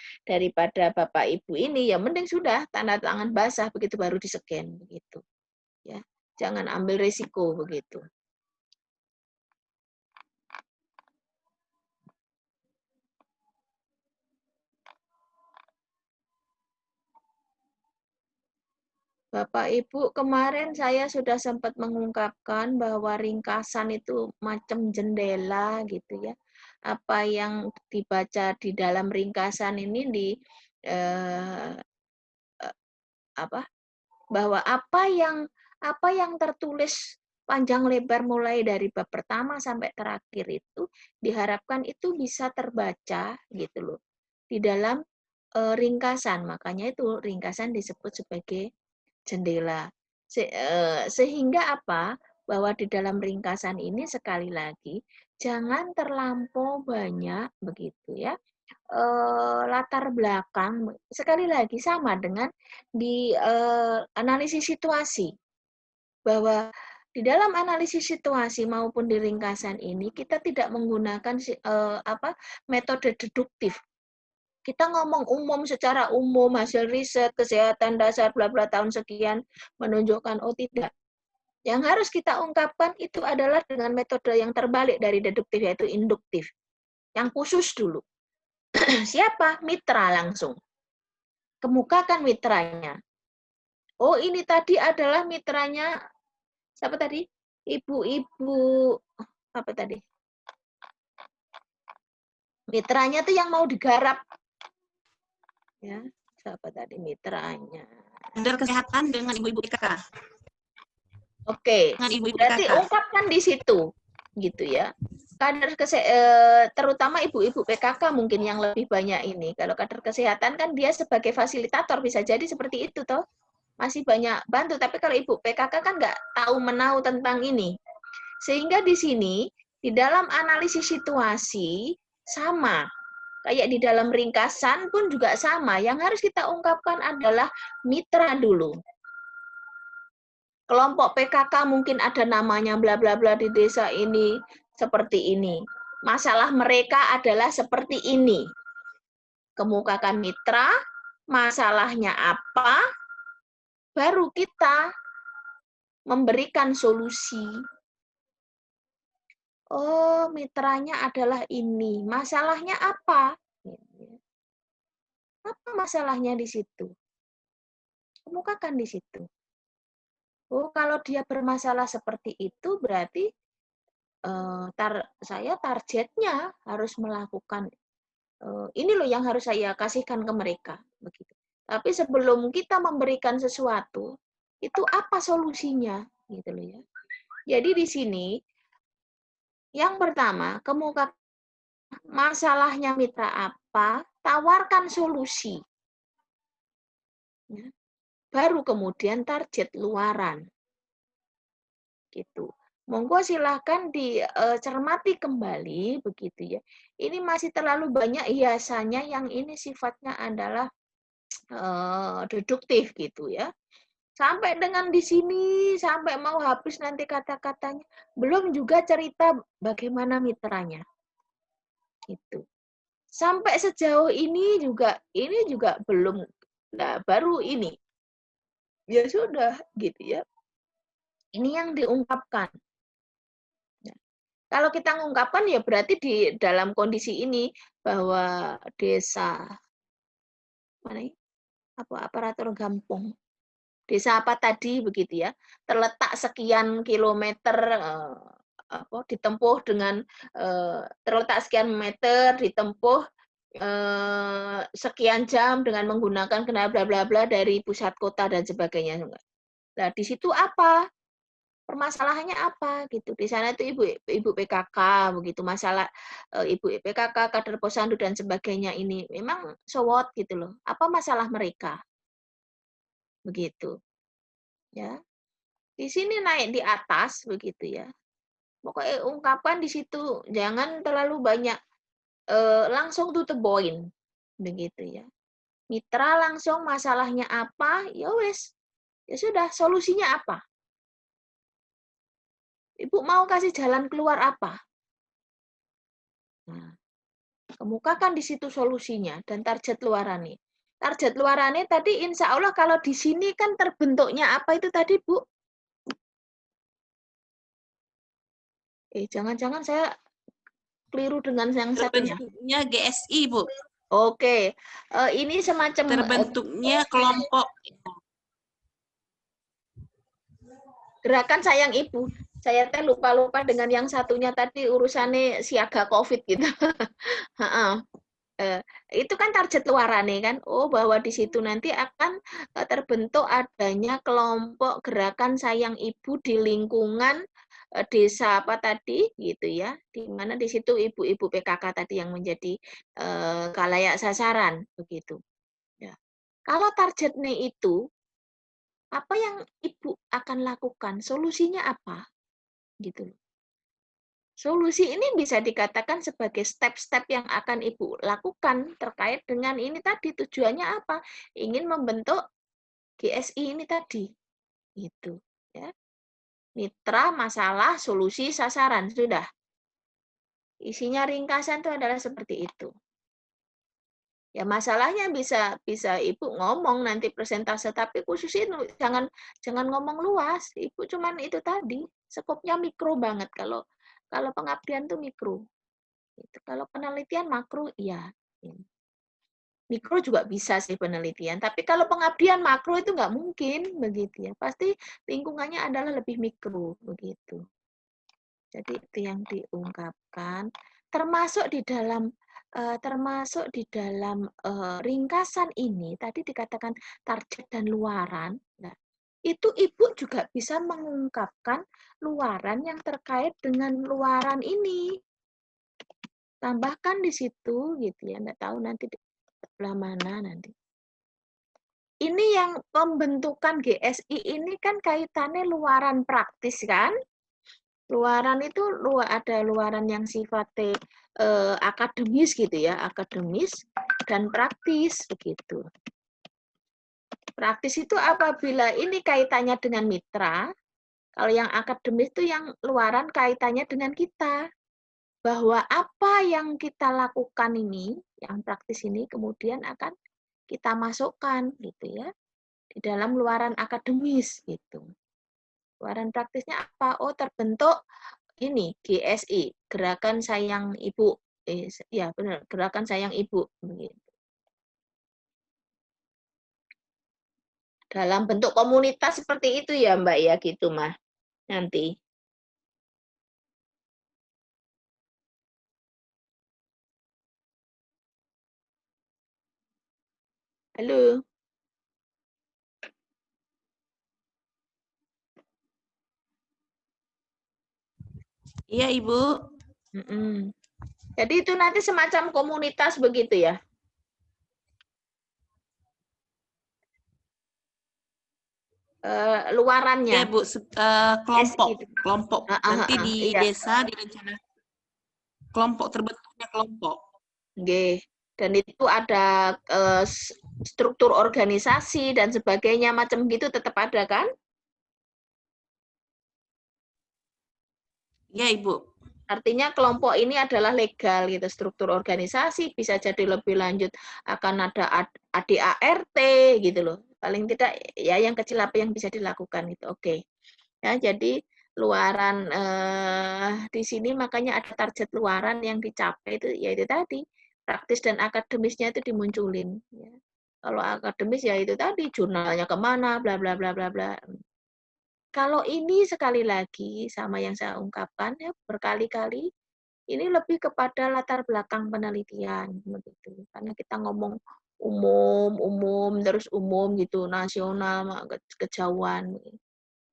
Bapak Ibu ini, ya mending sudah tanda tangan basah begitu baru di-scan begitu. Ya, jangan ambil risiko begitu. Bapak Ibu, kemarin saya sudah sempat mengungkapkan bahwa ringkasan itu macam jendela gitu ya. Apa yang dibaca di dalam ringkasan ini bahwa apa yang tertulis panjang lebar mulai dari bab pertama sampai terakhir itu diharapkan itu bisa terbaca gitu loh di dalam ringkasan. Makanya itu ringkasan disebut sebagai jendela. Sehingga apa? Bahwa di dalam ringkasan ini sekali lagi jangan terlampau banyak begitu ya. Latar belakang sekali lagi sama dengan di analisis situasi, bahwa di dalam analisis situasi maupun di ringkasan ini kita tidak menggunakan metode deduktif. Kita ngomong umum, secara umum, hasil riset, kesehatan dasar, bla bla tahun sekian, menunjukkan, oh tidak. Yang harus kita ungkapkan itu adalah dengan metode yang terbalik dari deduktif, yaitu induktif. Yang khusus dulu. Siapa? Mitra langsung. Kemukakan mitranya. Oh, ini tadi adalah mitranya, siapa tadi? Ibu-ibu, apa tadi? Mitranya tuh yang mau digarap. Ya, siapa tadi mitranya? Kader kesehatan dengan ibu-ibu PKK. Oke, Dengan ibu-ibu berarti PKK. ungkapkan di situ, gitu ya. Kader terutama ibu-ibu PKK mungkin yang lebih banyak ini. Kalau kader kesehatan kan dia sebagai fasilitator, bisa jadi seperti itu toh. Masih banyak bantu, tapi kalau ibu PKK kan nggak tahu menau tentang ini. Sehingga di sini, di dalam analisis situasi, sama. Kayak di dalam ringkasan pun juga sama. Yang harus kita ungkapkan adalah mitra dulu. Kelompok PKK mungkin ada namanya bla bla bla di desa ini seperti ini. Masalah mereka adalah seperti ini. Kemukakan mitra, masalahnya apa, baru kita memberikan solusi. Oh, mitranya adalah ini. Masalahnya apa? Apa masalahnya di situ? Kemukakan di situ. Oh, kalau dia bermasalah seperti itu, berarti saya targetnya harus melakukan ini loh yang harus saya kasihkan ke mereka, begitu. Tapi sebelum kita memberikan sesuatu, itu apa solusinya, gitu loh ya. Jadi di sini yang pertama, kemukakan masalahnya mitra apa, tawarkan solusi. Ya. Baru kemudian target luaran. Gitu. Monggo silahkan dicermati kembali begitu ya. Ini masih terlalu banyak hiasannya yang ini sifatnya adalah deduktif gitu ya. Sampai dengan di sini, sampai mau habis nanti kata-katanya. Belum juga cerita bagaimana mitranya. Gitu. Sampai sejauh ini juga belum. Nah, baru ini. Ya sudah, gitu ya. Ini yang diungkapkan. Ya. Kalau kita mengungkapkan ya berarti di dalam kondisi ini bahwa desa mana ini? Aparatur kampung. Desa apa tadi begitu ya, terletak sekian kilometer ditempuh dengan terletak sekian meter ditempuh sekian jam dengan menggunakan kendaraan bla bla bla dari pusat kota dan sebagainya. Nah, di situ apa? Permasalahannya apa gitu. Di sana itu ibu PKK begitu, masalah ibu PKK, kader posyandu dan sebagainya ini memang so what gitu loh. Apa masalah mereka? Begitu. Ya. Di sini naik di atas begitu ya. Pokoknya ungkapan di situ jangan terlalu banyak langsung to the point begitu ya. Mitra langsung masalahnya apa? Ya wes. Ya sudah, solusinya apa? Ibu mau kasih jalan keluar apa? Nah, kemukakan di situ solusinya dan target luarannya. Target luarannya tadi insya Allah kalau di sini kan terbentuknya apa itu tadi Bu? Jangan-jangan saya keliru dengan yang satunya. Terbentuknya GSI, Bu. Oke, ini semacam Terbentuknya kelompok gerakan sayang ibu. Saya teh lupa dengan yang satunya tadi urusannya siaga COVID gitu. Itu kan target luarannya kan. Oh, bahwa di situ nanti akan terbentuk adanya kelompok gerakan sayang ibu di lingkungan desa apa tadi gitu ya. Di mana di situ ibu-ibu PKK tadi yang menjadi khalayak sasaran begitu. Ya. Kalau targetnya itu apa yang ibu akan lakukan? Solusinya apa? Gitu. Solusi ini bisa dikatakan sebagai step-step yang akan ibu lakukan terkait dengan ini tadi. Tujuannya apa? Ingin membentuk GSI ini tadi. Gitu. Ya. Mitra, masalah, solusi, sasaran. Sudah. Isinya ringkasan itu adalah seperti itu. Ya masalahnya bisa ibu ngomong nanti persentase, tapi khusus itu jangan ngomong luas. Ibu cuman itu tadi, skopnya mikro banget. Kalau pengabdian tuh mikro. Gitu. Kalau penelitian makro, iya. Mikro juga bisa sih penelitian, tapi kalau pengabdian makro itu nggak mungkin begitu ya. Pasti lingkungannya adalah lebih mikro begitu. Jadi itu yang diungkapkan, termasuk di dalam ringkasan ini tadi dikatakan target dan luaran. Nah, itu ibu juga bisa mengungkapkan luaran yang terkait dengan luaran ini. Tambahkan di situ gitu ya, nggak tahu nanti di sebelah mana nanti. Ini yang pembentukan GSI ini kan kaitannya luaran praktis kan? Luaran itu ada luaran yang sifatnya akademis gitu ya, akademis dan praktis begitu. Praktis itu apabila ini kaitannya dengan mitra, kalau yang akademis itu yang luaran kaitannya dengan kita. Bahwa apa yang kita lakukan ini, yang praktis ini kemudian akan kita masukkan gitu ya di dalam luaran akademis gitu. Luaran praktisnya apa? Oh, terbentuk ini GSI, Gerakan Sayang Ibu. Ya benar, Gerakan Sayang Ibu. Dalam bentuk komunitas seperti itu ya Mbak ya gitu mah nanti. Halo. Iya, Ibu. Jadi itu nanti semacam komunitas begitu ya? Luarannya. Ya, Bu, kelompok. Nanti di iya. desa direncanakan kelompok, terbentuknya kelompok. Nggih. Dan itu ada struktur organisasi dan sebagainya macam gitu tetap ada kan? Ya, Ibu. Artinya kelompok ini adalah legal gitu, struktur organisasi, bisa jadi lebih lanjut akan ada ADART gitu loh. Paling tidak ya yang kecil apa yang bisa dilakukan itu. Oke. Ya, jadi luaran di sini makanya ada target luaran yang dicapai itu yaitu tadi praktis dan akademisnya itu dimunculin. Ya. Kalau akademis ya itu tadi jurnalnya kemana, bla bla bla bla bla. Kalau ini sekali lagi sama yang saya ungkapkan ya berkali-kali ini lebih kepada latar belakang penelitian begitu. Karena kita ngomong umum terus umum gitu, nasional kejauhan.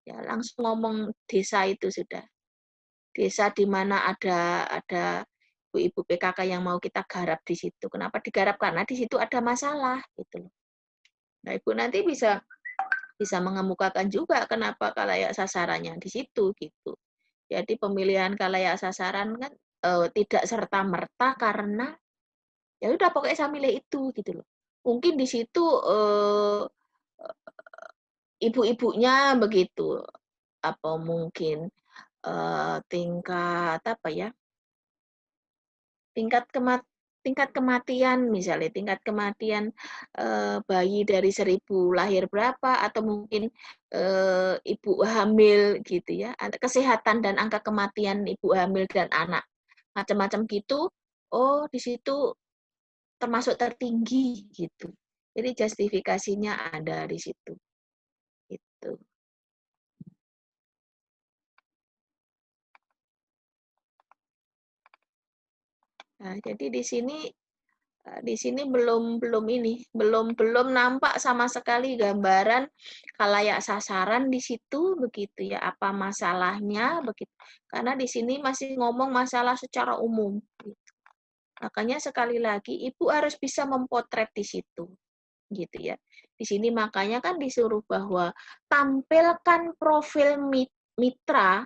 Ya, langsung ngomong desa itu sudah. Desa di mana ada ibu-ibu PKK yang mau kita garap di situ. Kenapa digarap? Karena di situ ada masalah gitu loh. Nah, Ibu nanti bisa mengemukakan juga kenapa khalayak sasarannya di situ gitu. Jadi pemilihan khalayak sasaran kan tidak serta-merta karena ya udah pokoknya saya milih itu gitu loh. Mungkin di situ ibu-ibunya begitu apa mungkin tingkat apa ya? Tingkat kematian misalnya tingkat kematian bayi dari 1000 lahir berapa atau mungkin ibu hamil gitu ya kesehatan dan angka kematian ibu hamil dan anak macam-macam gitu oh di situ termasuk tertinggi gitu jadi justifikasinya ada di situ itu. Nah, jadi di sini belum nampak sama sekali gambaran khalayak sasaran di situ begitu ya apa masalahnya begitu karena di sini masih ngomong masalah secara umum gitu. Makanya sekali lagi ibu harus bisa mempotret di situ gitu ya di sini makanya kan disuruh bahwa tampilkan profil mitra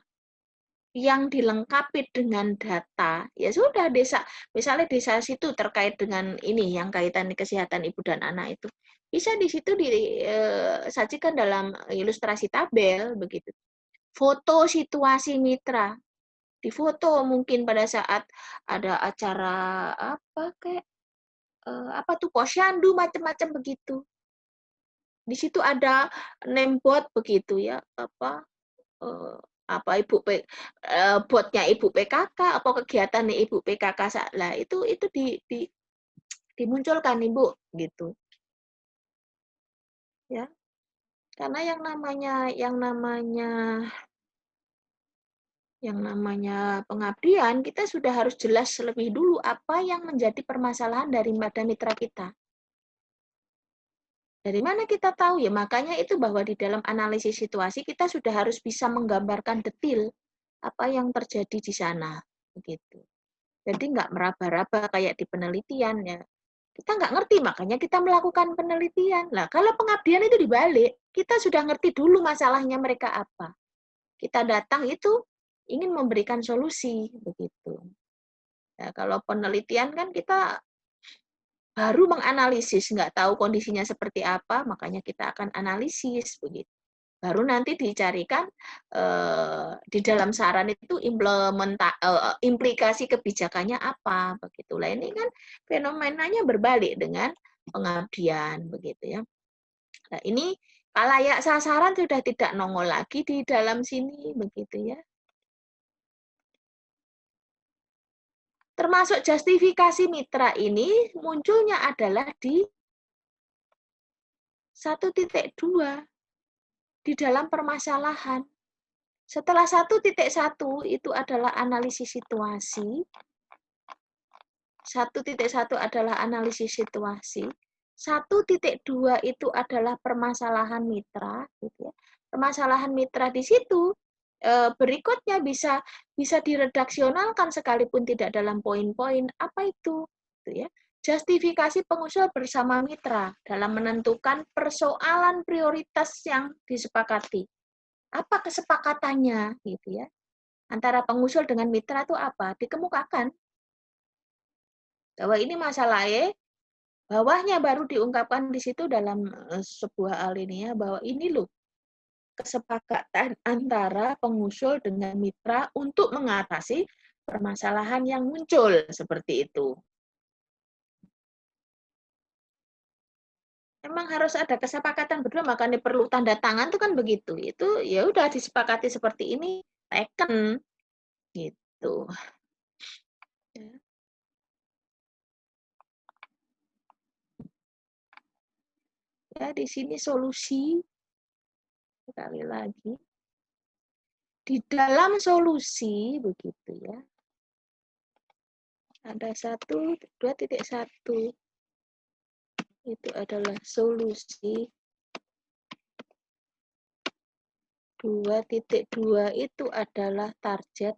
yang dilengkapi dengan data, ya sudah desa, misalnya desa situ terkait dengan ini yang kaitan kesehatan ibu dan anak itu, bisa di situ disajikan dalam ilustrasi tabel begitu. Foto situasi mitra, difoto mungkin pada saat ada acara apa kayak apa tuh posyandu macam-macam begitu. Di situ ada nembot begitu ya apa apa botnya ibu PKK apa kegiatan ibu PKK lah itu dimunculkan ibu gitu ya karena yang namanya pengabdian kita sudah harus jelas lebih dulu apa yang menjadi permasalahan daripada mitra kita. Dari mana kita tahu ya makanya itu bahwa di dalam analisis situasi kita sudah harus bisa menggambarkan detil apa yang terjadi di sana begitu. Jadi nggak meraba-raba kayak di penelitian ya. Kita nggak ngerti, makanya kita melakukan penelitian. Nah, kalau pengabdian itu dibalik, kita sudah ngerti dulu masalahnya mereka apa. Kita datang itu ingin memberikan solusi, begitu. Nah, kalau penelitian kan kita baru menganalisis, nggak tahu kondisinya seperti apa, makanya kita akan analisis, begitu. Baru nanti dicarikan di dalam saran itu implikasi kebijakannya apa begitulah ini kan fenomenanya berbalik dengan pengabdian begitu ya. Nah, ini khalayak sasaran sudah tidak nongol lagi di dalam sini begitu ya. Termasuk justifikasi mitra ini munculnya adalah di 1.2 di dalam permasalahan. Setelah 1.1 itu adalah analisis situasi. 1.1 adalah analisis situasi. 1.2 itu adalah permasalahan mitra, gitu ya. Permasalahan mitra di situ berikutnya bisa diredaksionalkan sekalipun tidak dalam poin-poin apa itu, gitu ya. Justifikasi pengusul bersama mitra dalam menentukan persoalan prioritas yang disepakati. Apa kesepakatannya, gitu ya? Antara pengusul dengan mitra itu apa? Dikemukakan bahwa ini masalah Bawahnya baru diungkapkan di situ dalam sebuah alinea bahwa ini loh kesepakatan antara pengusul dengan mitra untuk mengatasi permasalahan yang muncul seperti itu. Memang harus ada kesepakatan berdua, makanya perlu tanda tangan tuh kan begitu. Itu ya udah disepakati seperti ini, taken gitu. Ya, di sini solusi sekali lagi. Di dalam solusi begitu ya. Ada 1, 2.1. Itu adalah solusi. 2.2 itu adalah target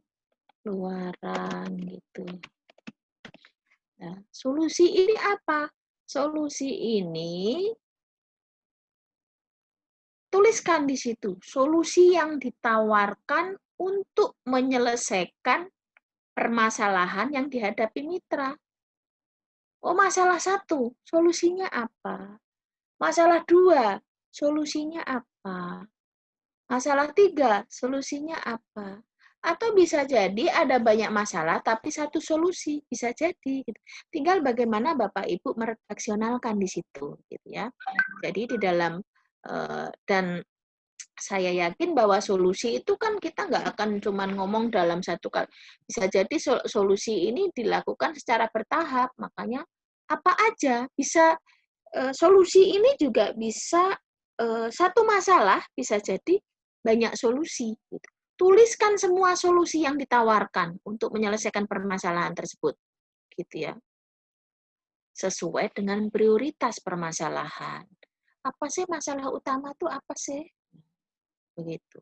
luaran gitu. Nah, solusi ini apa? Solusi ini tuliskan di situ solusi yang ditawarkan untuk menyelesaikan permasalahan yang dihadapi mitra. Oh, masalah 1, solusinya apa? Masalah 2, solusinya apa? Masalah 3, solusinya apa? Atau bisa jadi ada banyak masalah tapi satu solusi, bisa jadi. Gitu. Tinggal bagaimana Bapak Ibu meredaksionalkan di situ, gitu ya. Jadi di dalam dan saya yakin bahwa solusi itu kan kita nggak akan cuma ngomong dalam satu kali. Bisa jadi solusi ini dilakukan secara bertahap. Makanya apa aja bisa solusi ini juga bisa satu masalah bisa jadi banyak solusi. Gitu. Tuliskan semua solusi yang ditawarkan untuk menyelesaikan permasalahan tersebut, gitu ya. Sesuai dengan prioritas permasalahan. Apa sih masalah utama tuh apa sih? Begitu.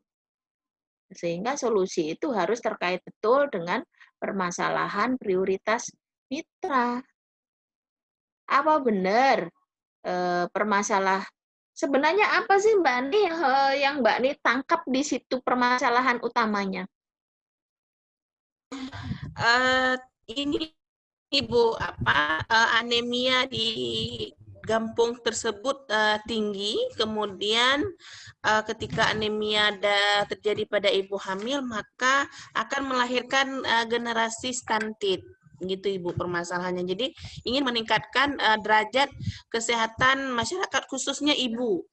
Sehingga solusi itu harus terkait betul dengan permasalahan prioritas mitra. Apa benar permasalah sebenarnya apa sih Mbak Ni yang Mbak Ni tangkap di situ permasalahan utamanya? Ini Ibu anemia di Gampung tersebut tinggi, kemudian ketika anemia terjadi pada ibu hamil, maka akan melahirkan generasi stunted. Gitu Ibu permasalahannya. Jadi ingin meningkatkan derajat kesehatan masyarakat khususnya ibu.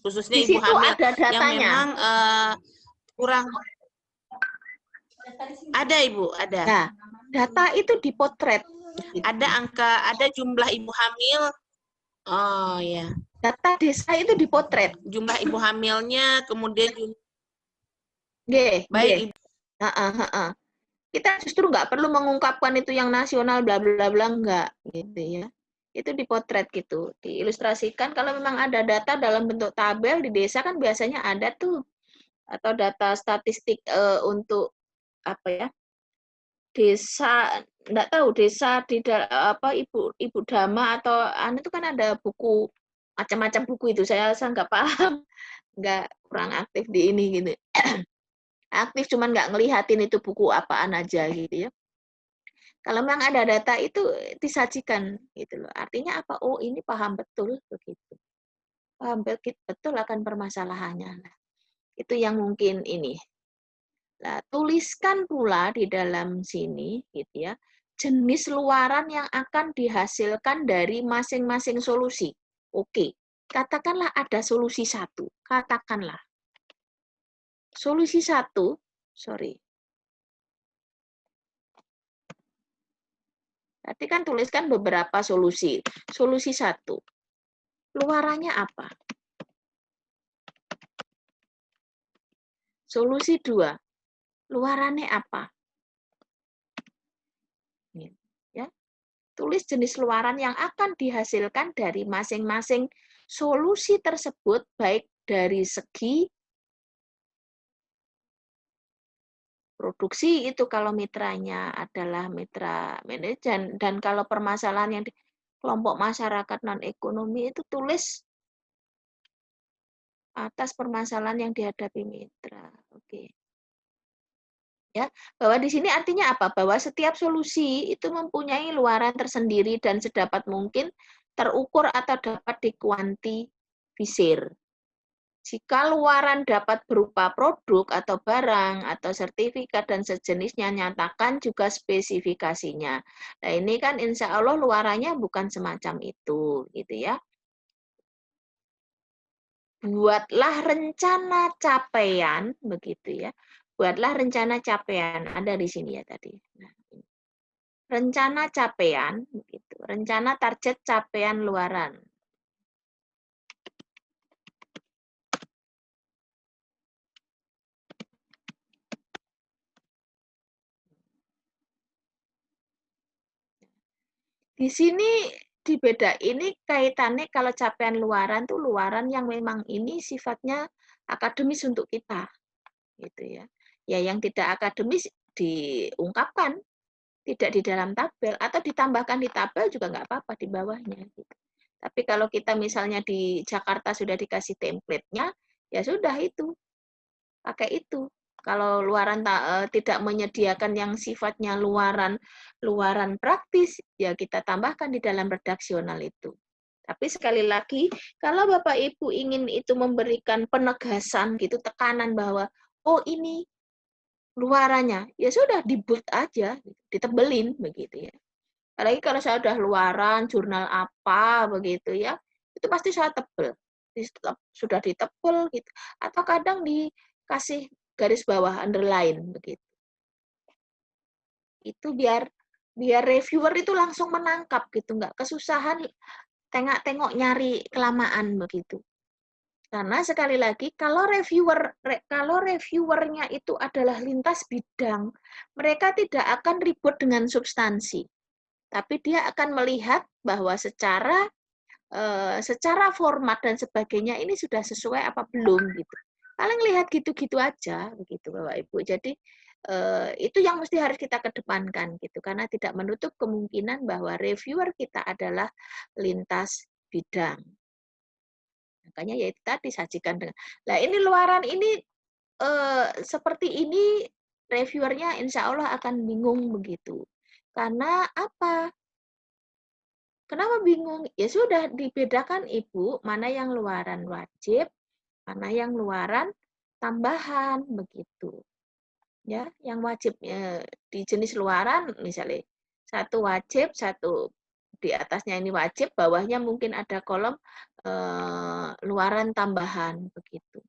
Khususnya Di ibu situ hamil ada datanya. yang memang kurang ada Ibu, ada. Nah, data itu dipotret. Ada jumlah ibu hamil. Oh ya. Data desa itu dipotret. Jumlah ibu hamilnya, kemudian Baik. Ibu. Kita justru nggak perlu mengungkapkan itu yang nasional bla bla bla enggak gitu ya. Itu dipotret gitu, diilustrasikan kalau memang ada data dalam bentuk tabel di desa kan biasanya ada tuh atau data statistik untuk apa ya? Desa enggak tahu desa di ibu Dama atau itu kan ada buku macam-macam buku itu saya nggak paham, nggak kurang aktif di ini gitu. Aktif cuman nggak ngelihatin itu buku apaan aja gitu ya. Kalau memang ada data itu disajikan gitu loh. Artinya apa? Oh, ini paham betul begitu. Paham betul akan permasalahannya. Nah, itu yang mungkin ini. Nah, tuliskan pula di dalam sini gitu ya, jenis luaran yang akan dihasilkan dari masing-masing solusi. Oke, katakanlah ada solusi 1. Katakanlah. Solusi 1, sorry. Tadi kan tuliskan beberapa solusi. Solusi 1. Luarannya apa? Solusi 2. Luarannya apa? Ya. Tulis jenis luaran yang akan dihasilkan dari masing-masing solusi tersebut, baik dari segi produksi itu kalau mitranya adalah mitra manajemen, dan kalau permasalahan yang di kelompok masyarakat non-ekonomi itu tulis atas permasalahan yang dihadapi mitra. Oke. Ya, bahwa di sini artinya apa? Bahwa setiap solusi itu mempunyai luaran tersendiri dan sedapat mungkin terukur atau dapat dikuantifisir. Jika luaran dapat berupa produk atau barang atau sertifikat dan sejenisnya, nyatakan juga spesifikasinya. Nah, ini kan insya Allah luarannya bukan semacam itu, gitu ya. Buatlah rencana capaian, begitu ya. Buatlah rencana capaian, ada di sini ya tadi. Nah, rencana capaian, begitu. Rencana target capaian luaran. Di sini dibeda ini kaitannya kalau capaian luaran tuh luaran yang memang ini sifatnya akademis untuk kita, gitu ya. Ya yang tidak akademis diungkapkan, tidak di dalam tabel atau ditambahkan di tabel juga nggak apa-apa di bawahnya. Gitu. Tapi kalau kita misalnya di Jakarta sudah dikasih template-nya, ya sudah itu pakai itu. Kalau luaran tidak menyediakan yang sifatnya luaran praktis, ya kita tambahkan di dalam redaksional itu. Tapi sekali lagi, kalau Bapak Ibu ingin itu memberikan penegasan gitu, tekanan bahwa oh ini luarannya, ya sudah di-bold aja, ditebelin begitu ya. Apalagi kalau saya udah luaran jurnal apa begitu ya, itu pasti saya tebel. Sudah ditebel gitu. Atau kadang dikasih garis bawah underline begitu. Itu biar reviewer itu langsung menangkap gitu, nggak kesusahan tengok-tengok nyari kelamaan begitu. Karena sekali lagi kalau reviewernya itu adalah lintas bidang, mereka tidak akan ribut dengan substansi. Tapi dia akan melihat bahwa secara format dan sebagainya ini sudah sesuai apa belum gitu. Paling lihat gitu-gitu aja begitu Bapak Ibu. Jadi itu yang mesti harus kita kedepankan gitu karena tidak menutup kemungkinan bahwa reviewer kita adalah lintas bidang. Makanya ya itu tadi sajikan dengan. Nah, ini luaran ini seperti ini reviewernya insya Allah akan bingung begitu. Karena apa? Kenapa bingung? Ya sudah dibedakan Ibu, mana yang luaran wajib, mana yang luaran tambahan begitu. Ya, yang wajib di jenis luaran misalnya satu wajib, satu di atasnya ini wajib, bawahnya mungkin ada kolom luaran tambahan begitu.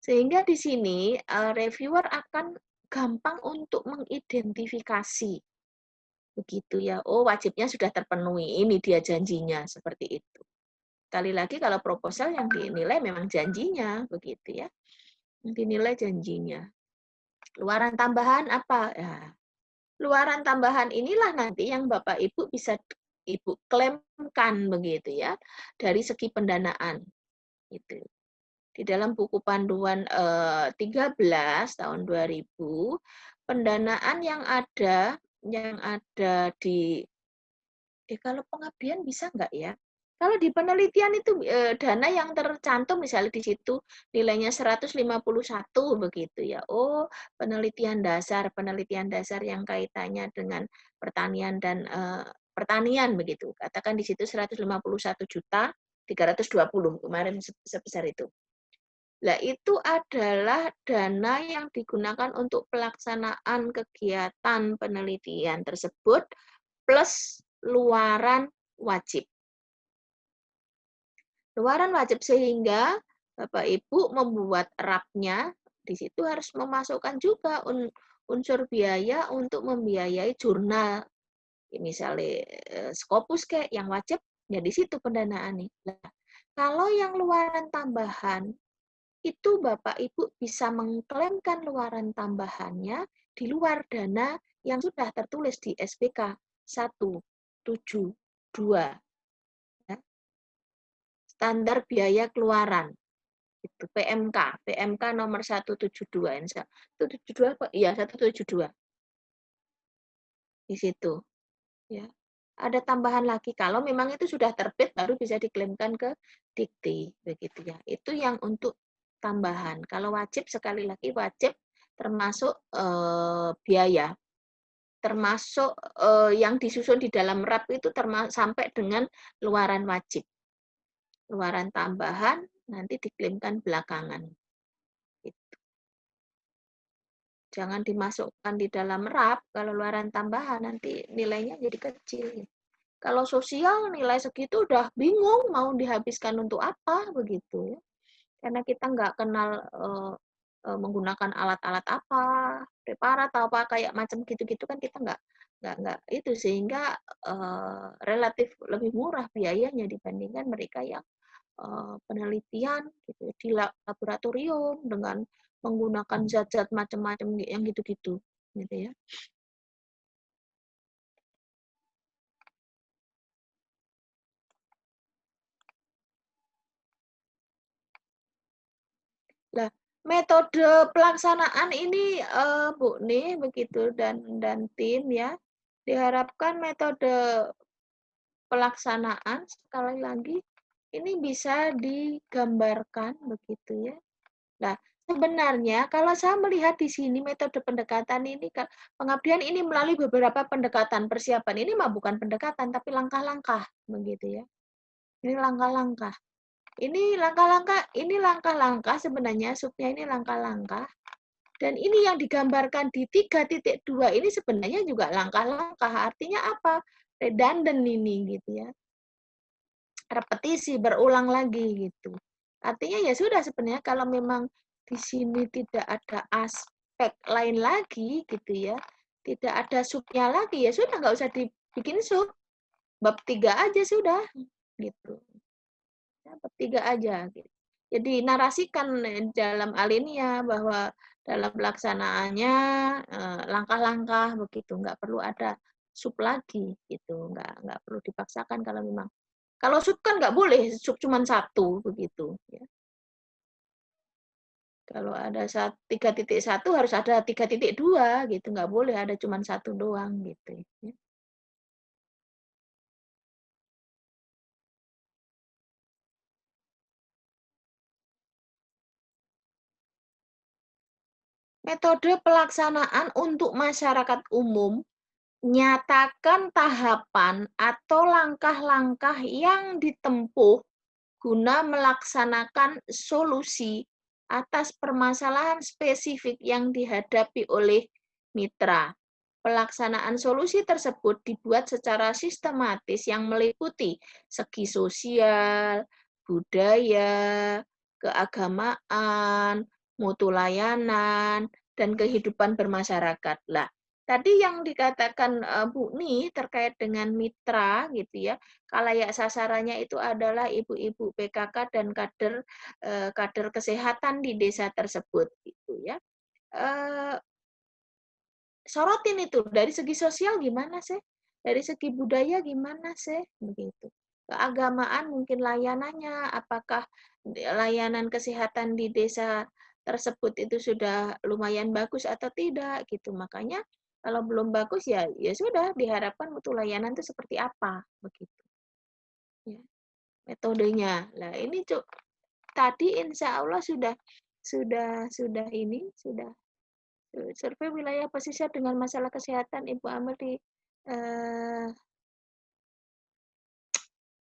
Sehingga di sini reviewer akan gampang untuk mengidentifikasi begitu ya. Oh, wajibnya sudah terpenuhi. Ini dia janjinya seperti itu. Sekali lagi kalau proposal yang dinilai memang janjinya begitu ya. Yang dinilai janjinya. Luaran tambahan apa? Ya. Luaran tambahan inilah nanti yang Bapak Ibu bisa Ibu klaimkan begitu ya dari segi pendanaan. Gitu. Di dalam buku panduan 13 tahun 2000 pendanaan yang ada di kalau pengabdian bisa nggak ya? Kalau di penelitian itu dana yang tercantum misalnya di situ nilainya 151 begitu ya. Oh, penelitian dasar yang kaitannya dengan pertanian dan pertanian begitu. Katakan di situ 151.320 kemarin sebesar itu. Nah, itu adalah dana yang digunakan untuk pelaksanaan kegiatan penelitian tersebut plus luaran wajib. Luaran wajib sehingga Bapak Ibu membuat RAP-nya, di situ harus memasukkan juga unsur biaya untuk membiayai jurnal. Misalnya Scopus kayak yang wajib, ya di situ pendanaan nih. Nah, kalau yang luaran tambahan, itu Bapak Ibu bisa mengklaimkan luaran tambahannya di luar dana yang sudah tertulis di SPK 172. Ya. Standar biaya keluaran. Itu PMK nomor 172. 172 apa? Iya, 172. Di situ. Ya. Ada tambahan lagi kalau memang itu sudah terbit baru bisa diklaimkan ke Dikti begitu ya. Itu yang untuk tambahan. Kalau wajib sekali lagi wajib termasuk biaya. termasuk yang disusun di dalam RAP itu sampai dengan luaran wajib. Luaran tambahan nanti diklaimkan belakangan. Gitu. Jangan dimasukkan di dalam RAP, kalau luaran tambahan nanti nilainya jadi kecil. Kalau sosial nilai segitu udah bingung mau dihabiskan untuk apa begitu ya. Karena kita nggak kenal menggunakan alat-alat apa, preparat atau apa kayak macam gitu-gitu kan kita nggak itu, sehingga relatif lebih murah biayanya dibandingkan mereka yang penelitian gitu di laboratorium dengan menggunakan zat-zat macam-macam yang gitu-gitu gitu ya. Nah, metode pelaksanaan ini Bu nih begitu dan tim ya. Diharapkan metode pelaksanaan sekali lagi ini bisa digambarkan begitu ya. Nah, sebenarnya kalau saya melihat di sini metode pendekatan ini pengabdian ini melalui beberapa pendekatan persiapan ini mah bukan pendekatan tapi langkah-langkah begitu ya. Ini langkah-langkah. Ini langkah-langkah sebenarnya subnya ini langkah-langkah. Dan ini yang digambarkan di 3.2 ini sebenarnya juga langkah-langkah. Artinya apa? Redundant ini gitu ya. Repetisi, berulang lagi gitu. Artinya ya sudah sebenarnya kalau memang di sini tidak ada aspek lain lagi gitu ya. Tidak ada subnya lagi ya sudah nggak usah dibikin sub. Bab 3 aja sudah gitu. Bab 3 aja gitu. Jadi narasikan dalam alinea bahwa dalam pelaksanaannya langkah-langkah begitu, nggak perlu ada sub lagi gitu, nggak perlu dipaksakan kalau memang. Kalau sub kan nggak boleh, sub cuma 1 begitu. Ya. Kalau ada 3.1 harus ada 3.2 gitu, nggak boleh ada cuma 1 doang gitu. Ya. Metode pelaksanaan untuk masyarakat umum, nyatakan tahapan atau langkah-langkah yang ditempuh guna melaksanakan solusi atas permasalahan spesifik yang dihadapi oleh mitra. Pelaksanaan solusi tersebut dibuat secara sistematis yang meliputi segi sosial, budaya, keagamaan, mutu layanan, dan kehidupan bermasyarakat. Lah, tadi yang dikatakan Bu Ni terkait dengan mitra gitu ya, khalayak sasarannya itu adalah ibu-ibu PKK dan kader kesehatan di desa tersebut gitu ya. Sorotin itu dari segi sosial gimana sih, dari segi budaya gimana sih begitu, keagamaan mungkin layanannya, apakah layanan kesehatan di desa tersebut itu sudah lumayan bagus atau tidak gitu. Makanya kalau belum bagus ya sudah diharapkan mutu layanan itu seperti apa begitu ya, metodenya. Lah ini tadi insya Allah sudah survei wilayah pesisir dengan masalah kesehatan Ibu Amel di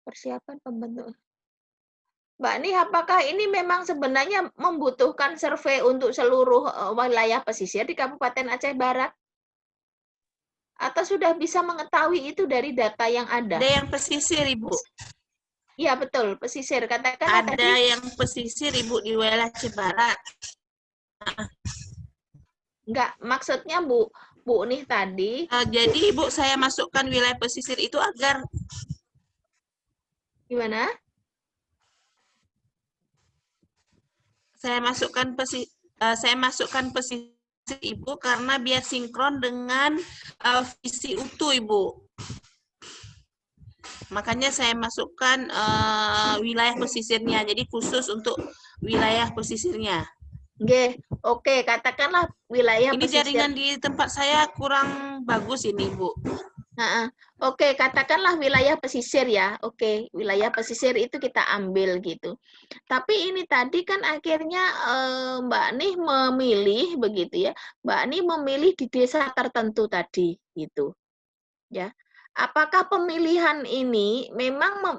persiapan pembentukan. Mbak Nih, apakah ini memang sebenarnya membutuhkan survei untuk seluruh wilayah pesisir di Kabupaten Aceh Barat? Atau sudah bisa mengetahui itu dari data yang ada? Ada yang pesisir, Ibu. Iya, betul, pesisir. Katakanlah ada tadi. Yang pesisir, Ibu, di wilayah Aceh Barat. Enggak, maksudnya Bu Nih tadi. Jadi Ibu, saya masukkan wilayah pesisir itu agar Gimana? Saya masukkan pesisir Ibu karena biar sinkron dengan visi utuh Ibu. Makanya saya masukkan wilayah pesisirnya. Jadi khusus untuk wilayah pesisirnya. Oke, katakanlah wilayah ini pesisir. Jaringan di tempat saya kurang bagus ini, Bu. Oke, katakanlah wilayah pesisir ya. Oke, wilayah pesisir itu kita ambil gitu. Tapi ini tadi kan akhirnya Mbak Nih memilih begitu ya. Mbak Nih memilih di desa tertentu tadi gitu ya. Apakah pemilihan ini memang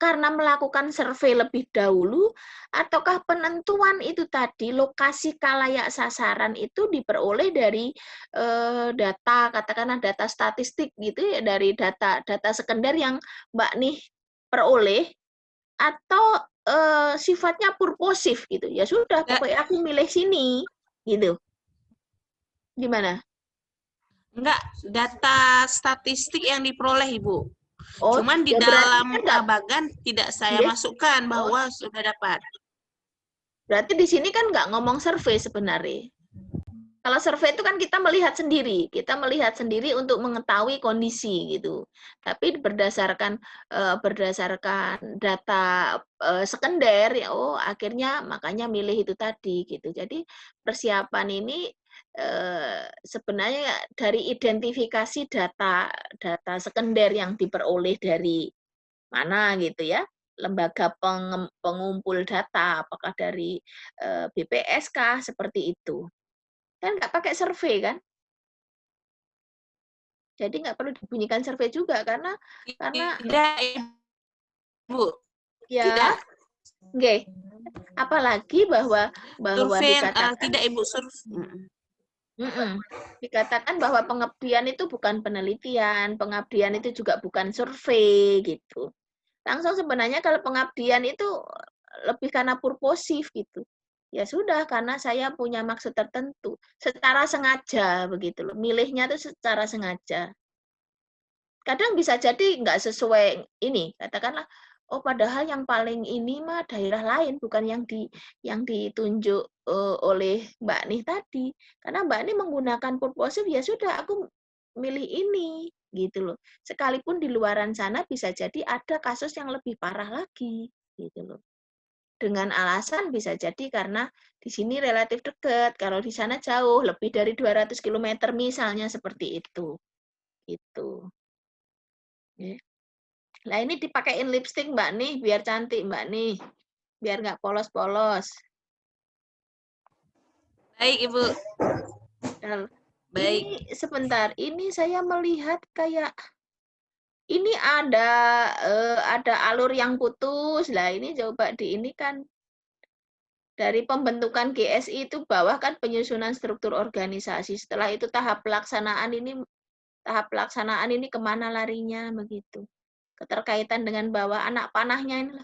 karena melakukan survei lebih dahulu, ataukah penentuan itu tadi, lokasi kalayak sasaran itu diperoleh dari data, katakanlah data statistik gitu ya, dari data sekunder yang Mbak Nih peroleh, atau sifatnya purposif gitu. Ya sudah, pokoknya aku milih sini, gitu. Gimana? Enggak, data statistik yang diperoleh, Ibu. Oh, Cuman di ya berarti dalam kan nggak, bagan tidak saya nggih. masukkan Oh, bahwa sudah dapat. berarti di sini kan nggak ngomong survei sebenarnya. Kalau survei itu kan kita melihat sendiri untuk mengetahui kondisi gitu. Tapi berdasarkan data sekunder ya, oh akhirnya makanya milih itu tadi gitu. Jadi persiapan ini sebenarnya dari identifikasi data sekunder yang diperoleh dari mana gitu ya, lembaga pengumpul data, apakah dari BPS kah, seperti itu. Kan nggak pakai survei kan? Jadi nggak perlu dibunyikan survei juga karena Tidak, Ibu. ya Tidak. nggih, apalagi bahwa Survei dikatakan tidak, Ibu, survei. dikatakan bahwa pengabdian itu bukan penelitian, pengabdian itu juga bukan survei gitu. Langsung sebenarnya kalau pengabdian itu lebih karena purposif gitu. Ya sudah, karena saya punya maksud tertentu, secara sengaja begitu loh. Milihnya itu secara sengaja. Kadang bisa jadi nggak sesuai ini, katakanlah, oh padahal yang paling ini mah daerah lain, bukan yang ditunjuk oleh Mbak Nih tadi. Karena Mbak Nih menggunakan purposif, ya sudah aku milih ini gitu loh. Sekalipun di luaran sana bisa jadi ada kasus yang lebih parah lagi gitu loh. Dengan alasan bisa jadi karena di sini relatif dekat, kalau di sana jauh, lebih dari 200 km misalnya seperti itu. Gitu. Nah ini dipakein lipstick Mbak nih, biar cantik Mbak nih. Biar nggak polos-polos. Baik, Ibu. Nah, Baik. ini sebentar, ini saya melihat kayak ini ada alur yang putus. Lah ini coba di ini kan dari pembentukan GSI itu bawah kan penyusunan struktur organisasi. Setelah itu tahap pelaksanaan ini kemana larinya begitu. Keterkaitan dengan bawah anak panahnya ini.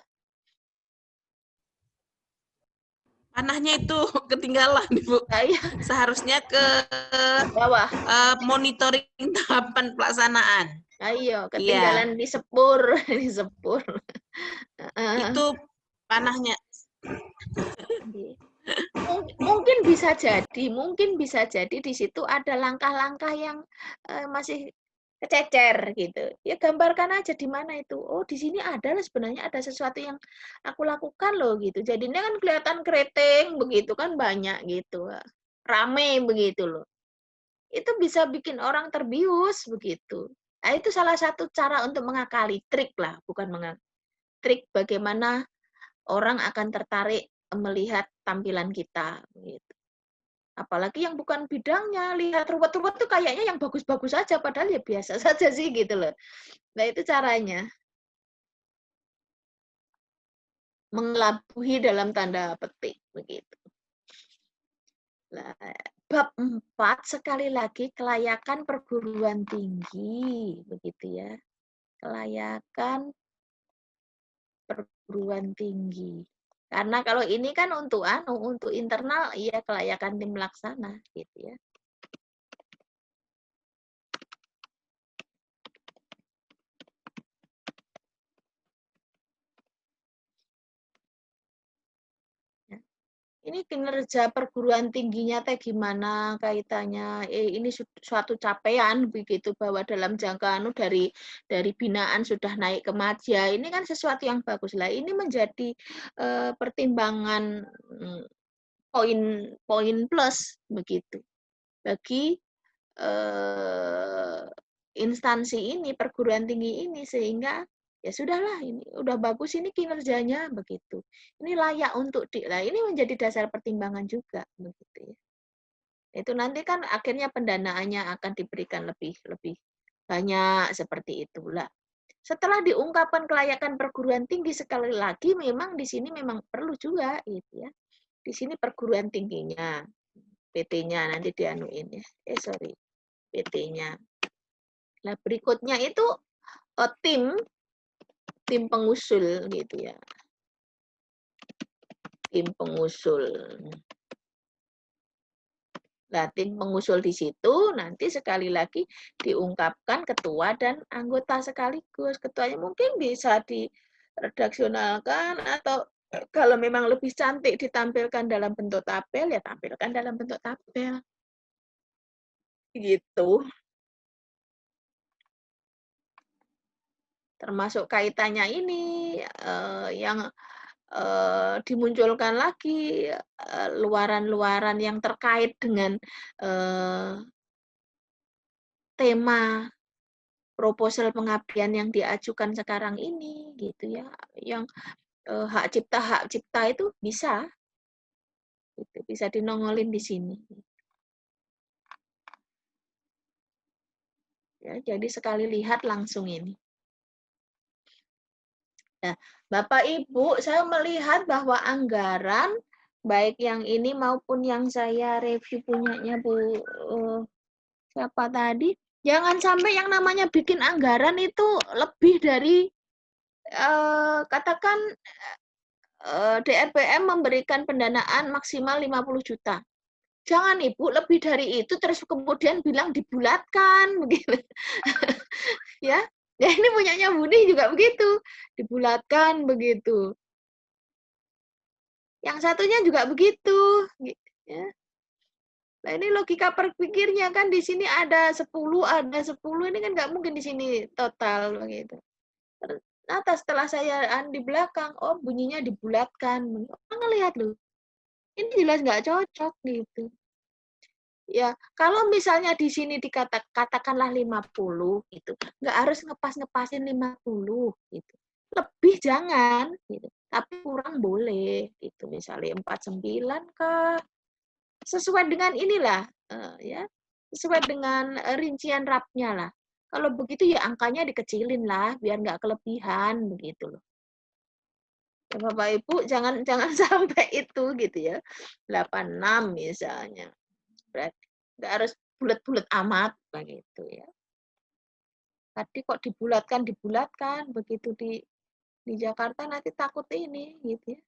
Panahnya itu ketinggalan, Ibu. Saya Seharusnya ke bawah. monitoring tahapan pelaksanaan. Ayo, Iya, ketinggalan di sepur, di sepur. itu panahnya. Mungkin bisa jadi di situ ada langkah-langkah yang masih kececer gitu. Ya gambarkan aja di mana itu. Oh, di sini ada lah sebenarnya ada sesuatu yang aku lakukan loh gitu. Jadinya kan kelihatan keriting begitu kan banyak gitu. Rame begitu loh. Itu bisa bikin orang terbius begitu. Nah, itu salah satu cara untuk mengakali, trik lah, bukan trik bagaimana orang akan tertarik melihat tampilan kita gitu. Apalagi yang bukan bidangnya, lihat ruwet-ruwet tuh kayaknya yang bagus-bagus saja, padahal ya biasa saja sih gitu loh. Nah itu caranya. Mengelabuhi dalam tanda petik begitu. Nah, bab 4 sekali lagi kelayakan perguruan tinggi begitu ya. Kelayakan perguruan tinggi. Karena kalau ini kan untuk internal iya kelayakan tim laksana gitu ya. Ini kinerja perguruan tingginya teh gimana kaitannya? Ini suatu capaian begitu bahwa dalam jangka dari binaan sudah naik ke madya. Ini kan sesuatu yang bagus lah. Ini menjadi pertimbangan poin plus begitu bagi instansi ini, perguruan tinggi ini, sehingga ya sudahlah, ini udah bagus ini kinerjanya begitu. Ini layak untuk ini menjadi dasar pertimbangan juga begitu ya. Itu nanti kan akhirnya pendanaannya akan diberikan lebih banyak seperti itulah. Setelah diungkapkan kelayakan perguruan tinggi, sekali lagi memang di sini memang perlu juga gitu ya. Di sini perguruan tingginya, PT-nya nanti dianuin ya. PT-nya. Nah, berikutnya itu tim pengusul gitu ya. Tim pengusul. Nah, tim pengusul di situ nanti sekali lagi diungkapkan ketua dan anggota sekaligus. Ketuanya mungkin bisa diredaksionalkan atau kalau memang lebih cantik ditampilkan dalam bentuk tabel, ya tampilkan dalam bentuk tabel. Gitu. Termasuk kaitannya ini yang dimunculkan lagi luaran-luaran yang terkait dengan tema proposal pengabdian yang diajukan sekarang ini gitu ya, yang hak cipta itu bisa gitu, bisa dinongolin di sini ya. Jadi sekali lihat langsung ini. Nah, Bapak Ibu, saya melihat bahwa anggaran baik yang ini maupun yang saya review punyanya Bu siapa tadi, jangan sampai yang namanya bikin anggaran itu lebih dari katakan DRPM memberikan pendanaan maksimal 50 juta. Jangan Ibu lebih dari itu terus kemudian bilang dibulatkan begitu. Ya. Ya ini punyanya Budi juga begitu, dibulatkan begitu. Yang satunya juga begitu, ya. Nah, ini logika berpikirnya kan di sini ada 10 ini kan nggak mungkin di sini total begitu. Ternyata setelah saya di belakang, oh bunyinya dibulatkan. Ngelihat loh, ini jelas nggak cocok gitu. Ya, kalau misalnya di sini katakanlah 50 gitu, nggak harus ngepas-ngepasin 50 gitu. Lebih jangan gitu. Tapi kurang boleh gitu. Misalnya 49 kah? Sesuai dengan inilah ya. Sesuai dengan rincian rapnya lah. Kalau begitu ya angkanya dikecilin lah biar nggak kelebihan begitu loh. Ya, Bapak Ibu jangan sampai itu gitu ya. 86 misalnya. Berarti nggak harus bulat-bulat amat begitu ya. Tadi kok dibulatkan begitu di Jakarta nanti takut ini gitu ya.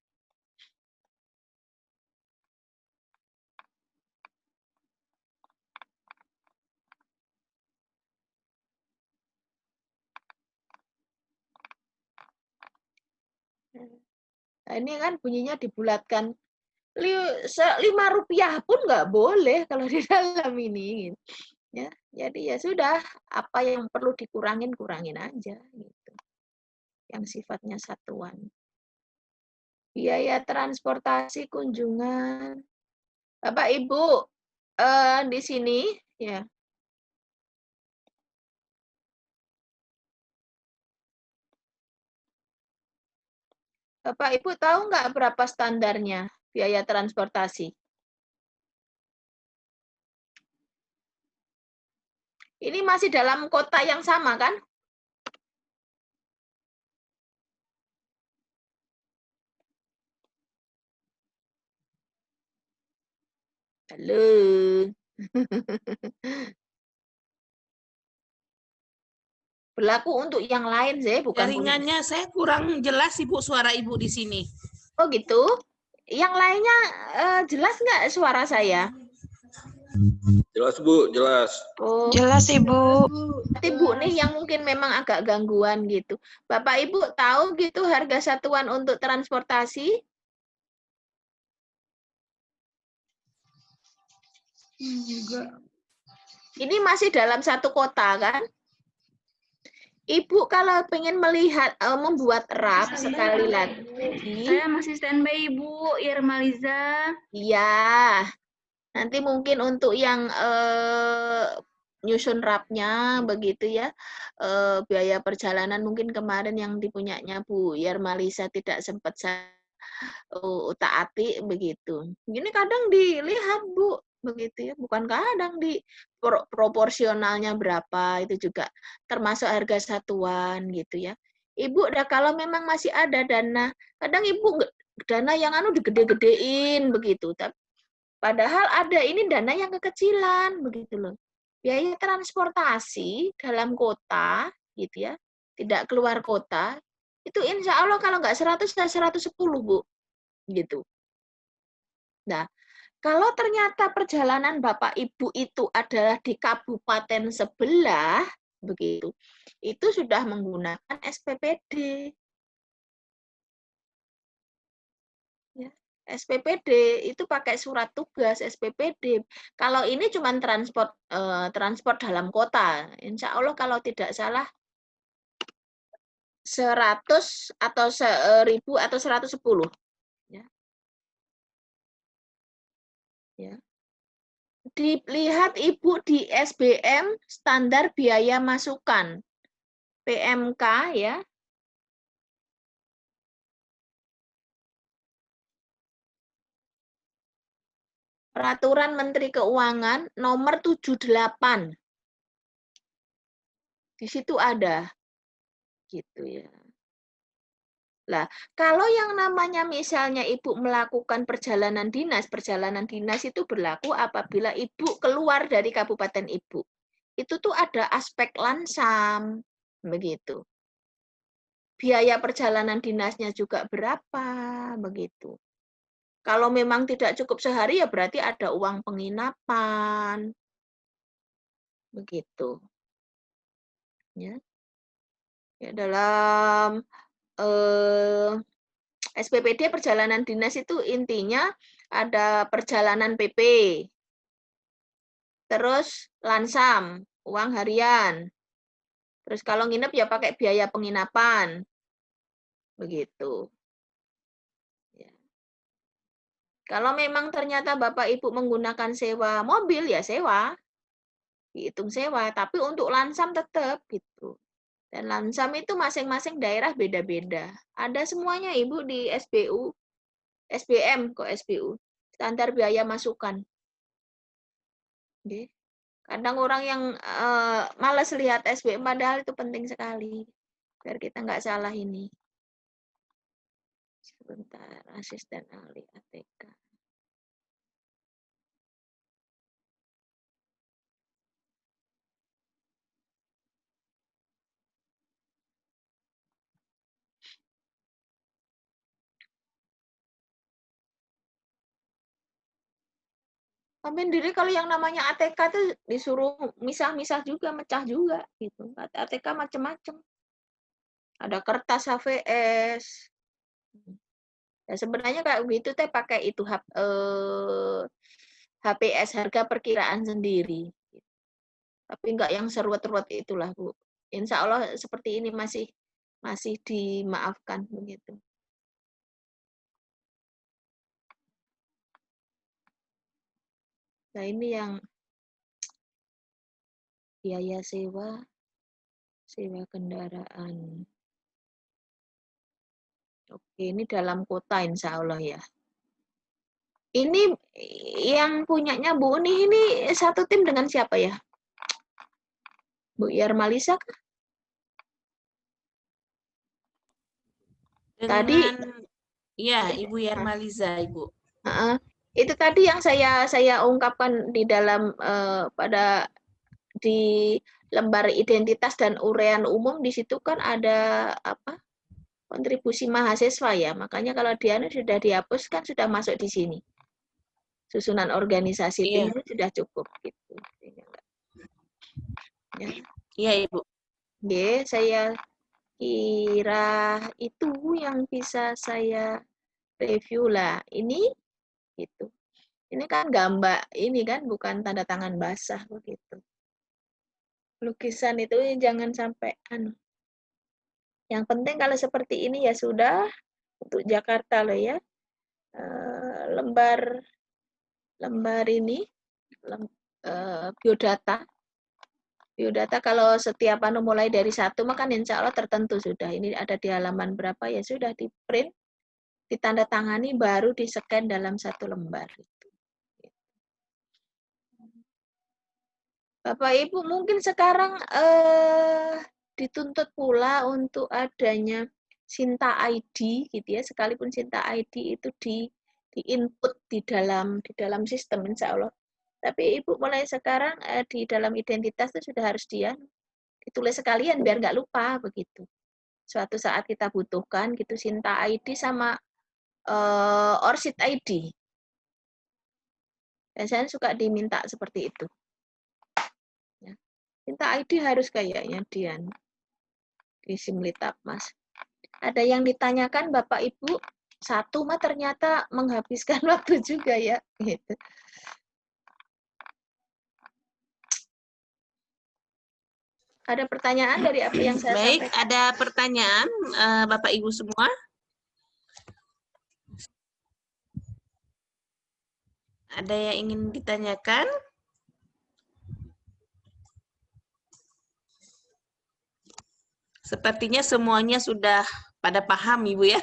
Nah, ini kan bunyinya dibulatkan. 5 rupiah pun nggak boleh kalau di dalam ini. Ya, jadi ya sudah, apa yang perlu dikurangin, kurangin aja. Gitu. Yang sifatnya satuan. Biaya transportasi kunjungan. Bapak Ibu, di sini ya. Bapak Ibu tahu nggak berapa standarnya biaya transportasi? Ini masih dalam kota yang sama kan? Halo. Berlaku untuk yang lain sih, bukan Jaringannya saya kurang jelas Ibu suara Ibu di sini. Oh gitu. Yang lainnya jelas nggak suara saya? Jelas Bu, jelas. Oh. Jelas Ibu. Berarti Bu nih yang mungkin memang agak gangguan gitu. Bapak Ibu tahu gitu harga satuan untuk transportasi? Juga. Ini masih dalam satu kota kan? Ibu kalau pengen melihat membuat RAP sekali lagi. Saya masih standby Ibu, Irmaliza. Iya. Nanti mungkin untuk yang nyusun rapnya begitu ya. Biaya perjalanan mungkin kemarin yang dipunyanya Bu Yermalisa tidak sempat saya utak-atik begitu. Ini kadang dilihat Bu begitu ya, bukan kadang di proporsionalnya berapa itu juga termasuk harga satuan gitu ya. Ibu kalau memang masih ada dana, kadang Ibu dana yang digede-gedein begitu. Padahal ada ini dana yang kekecilan begitu loh. Biaya transportasi dalam kota gitu ya, tidak keluar kota, itu insya Allah kalau nggak 100 dan 110 Bu gitu. Nah, kalau ternyata perjalanan Bapak Ibu itu adalah di kabupaten sebelah begitu, itu sudah menggunakan SPPD. Ya. SPPD itu pakai surat tugas SPPD. Kalau ini cuma transport dalam kota, insya Allah kalau tidak salah 100 atau 1000 atau 110. Ya. Ya. Dilihat Ibu di SBM standar biaya masukan PMK ya. Peraturan Menteri Keuangan nomor 78. Di situ ada gitu ya. Lah, kalau yang namanya misalnya Ibu melakukan perjalanan dinas itu berlaku apabila Ibu keluar dari kabupaten Ibu. Itu tuh ada aspek lansam, begitu. Biaya perjalanan dinasnya juga berapa, begitu. Kalau memang tidak cukup sehari ya berarti ada uang penginapan, begitu. Ya, ya dalam SPPD perjalanan dinas itu intinya ada perjalanan PP, terus lansam, uang harian, terus kalau nginep ya pakai biaya penginapan, begitu. Ya. Kalau memang ternyata Bapak Ibu menggunakan sewa mobil ya sewa, dihitung sewa, tapi untuk lansam tetap gitu. Dan lansam itu masing-masing daerah beda-beda. Ada semuanya Ibu di SBU, SBM kok SBU, standar biaya masukan. Okay. Kadang orang yang malas lihat SBM padahal itu penting sekali. Biar kita nggak salah ini. Sebentar, asisten ahli ATK. Amin diri kalau yang namanya ATK itu disuruh misah-misah juga, mecah juga gitu. ATK macam-macam. Ada kertas HVS. Ya, sebenarnya kayak begitu teh pakai itu HPS harga perkiraan sendiri. Tapi enggak yang seruat-ruat itulah Bu. Insya Allah seperti ini masih dimaafkan begitu. Nah ini yang biaya sewa kendaraan. Oke, ini dalam kota insya Allah ya. Ini yang punyanya Bu Uni ini satu tim dengan siapa ya? Bu Yermalisa kah? Tadi ya Ibu Yermaliza Ibu. Itu tadi yang saya ungkapkan di dalam di lembar identitas dan urean umum di situ kan ada apa? Kontribusi mahasiswa ya. Makanya kalau dia sudah dihapus kan sudah masuk di sini. Susunan organisasi tim itu sudah cukup gitu. Ya. Iya, Ibu. Oke, saya kira itu yang bisa saya review lah. Ini gitu. Ini kan gambar, ini kan bukan tanda tangan basah begitu. Lukisan itu jangan sampai Yang penting kalau seperti ini ya sudah untuk Jakarta loh ya. Lembar ini biodata Biodata kalau setiap mulai dari 1 maka insya Allah tertentu sudah. Ini ada di halaman berapa ya sudah di print, ditandatangani, baru di-scan dalam 1 lembar. Bapak Ibu mungkin sekarang dituntut pula untuk adanya Sinta ID gitu ya, sekalipun Sinta ID itu di input di dalam sistem insya Allah. Tapi Ibu mulai sekarang di dalam identitas itu sudah harus ditulis sekalian biar nggak lupa begitu. Suatu saat kita butuhkan gitu Sinta ID sama Orsid ID. Dan saya suka diminta seperti itu. Ya. Sinta ID harus kayaknya di Simlitap Mas. Ada yang ditanyakan Bapak Ibu? 1 mah ternyata menghabiskan waktu juga ya. Gitu. Ada pertanyaan dari apa yang saya Baik, sampaikan? ada pertanyaan Bapak Ibu semua? Ada yang ingin ditanyakan? Sepertinya semuanya sudah pada paham, Ibu ya.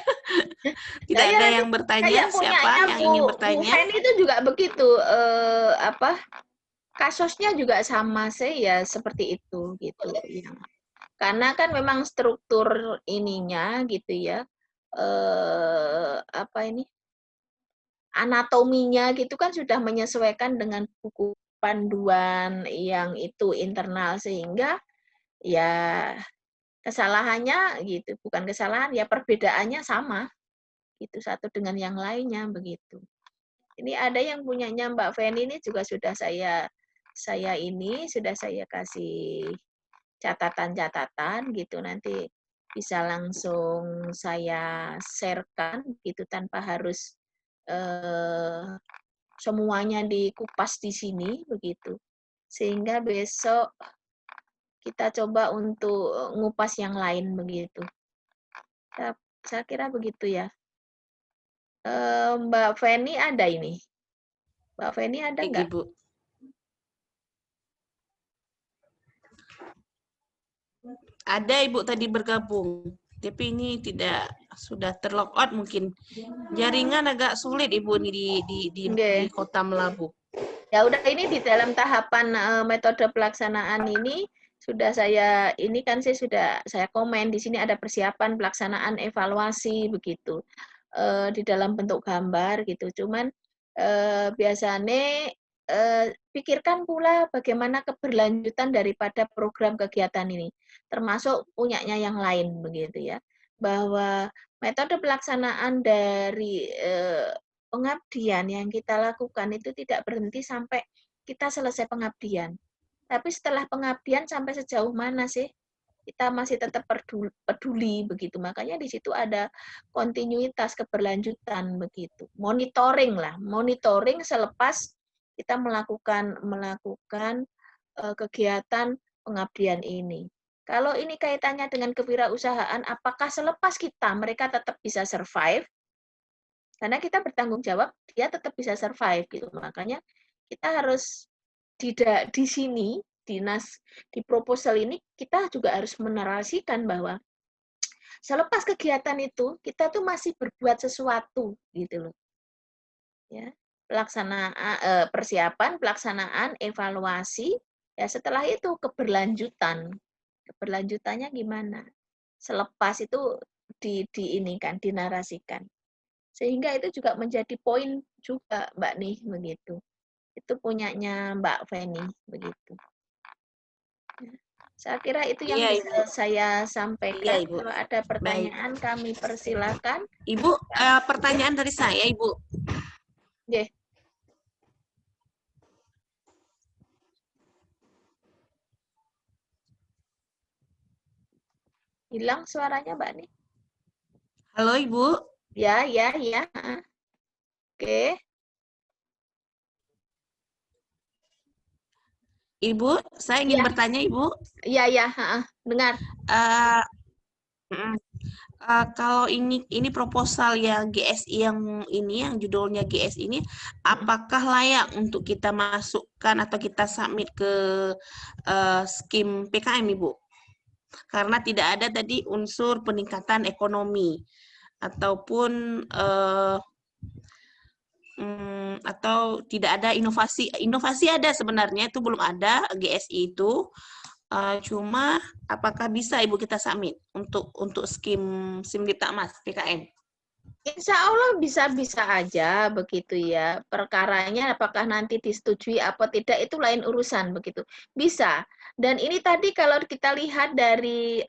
Tidak ada yang bertanya. Siapa yang ingin bertanya? Bu Feni itu juga begitu. Kasusnya juga sama sih ya seperti itu gitu. Karena kan memang struktur ininya gitu ya. Anatominya gitu kan sudah menyesuaikan dengan buku panduan yang itu internal sehingga ya kesalahannya gitu, bukan kesalahan ya perbedaannya sama gitu satu dengan yang lainnya begitu. Ini ada yang punyanya Mbak Feni ini juga sudah saya kasih catatan-catatan gitu, nanti bisa langsung saya sharekan gitu tanpa harus semuanya dikupas di sini begitu. Sehingga besok kita coba untuk ngupas yang lain begitu. Saya kira begitu ya. Mbak Feni ada ini. Mbak Feni ada Baik, nggak? Ibu. Ada Ibu tadi bergabung, tapi ini sudah terlog out mungkin. Jaringan agak sulit Ibu ini di Kota Melabu. Ya udah, ini di dalam tahapan metode pelaksanaan ini sudah saya sudah saya komen di sini ada persiapan pelaksanaan evaluasi begitu di dalam bentuk gambar gitu. Cuman biasanya pikirkan pula bagaimana keberlanjutan daripada program kegiatan ini, termasuk punyanya yang lain begitu ya. Bahwa metode pelaksanaan dari pengabdian yang kita lakukan itu tidak berhenti sampai kita selesai pengabdian. Tapi setelah pengabdian sampai sejauh mana sih kita masih tetap peduli begitu. Makanya di situ ada kontinuitas keberlanjutan begitu. Monitoring selepas kita melakukan kegiatan pengabdian ini. Kalau ini kaitannya dengan kewirausahaan, apakah selepas mereka tetap bisa survive? Karena kita bertanggung jawab, dia tetap bisa survive gitu. Makanya kita harus di sini, di proposal ini kita juga harus menarasikan bahwa selepas kegiatan itu kita tuh masih berbuat sesuatu gitu loh. Ya. Persiapan, pelaksanaan, evaluasi, ya setelah itu keberlanjutan. Keberlanjutannya gimana? Selepas itu dinarasikan. Sehingga itu juga menjadi poin juga Mbak nih begitu. Itu punyanya Mbak Feni begitu. Saya kira itu yang bisa saya sampaikan. Iya, Ibu. Kalau ada pertanyaan kami persilakan. Ibu, pertanyaan dari saya, Ibu. Oke. Hilang suaranya Mbak nih. Halo, Ibu. Ya. Oke. Ibu, saya ingin bertanya, Ibu. Iya, dengar. Kalau ini proposal yang GSI yang ini, yang judulnya GSI ini, apakah layak untuk kita masukkan atau kita submit ke skim PKM, Ibu? Karena tidak ada tadi unsur peningkatan ekonomi ataupun atau tidak ada inovasi. Inovasi ada sebenarnya, itu belum ada GSI itu. Cuma apakah bisa Ibu kita submit untuk skim Simdiktakmas PKM? Insya Allah bisa-bisa aja begitu ya. Perkaranya apakah nanti disetujui apa tidak itu lain urusan begitu. Bisa. Dan ini tadi kalau kita lihat dari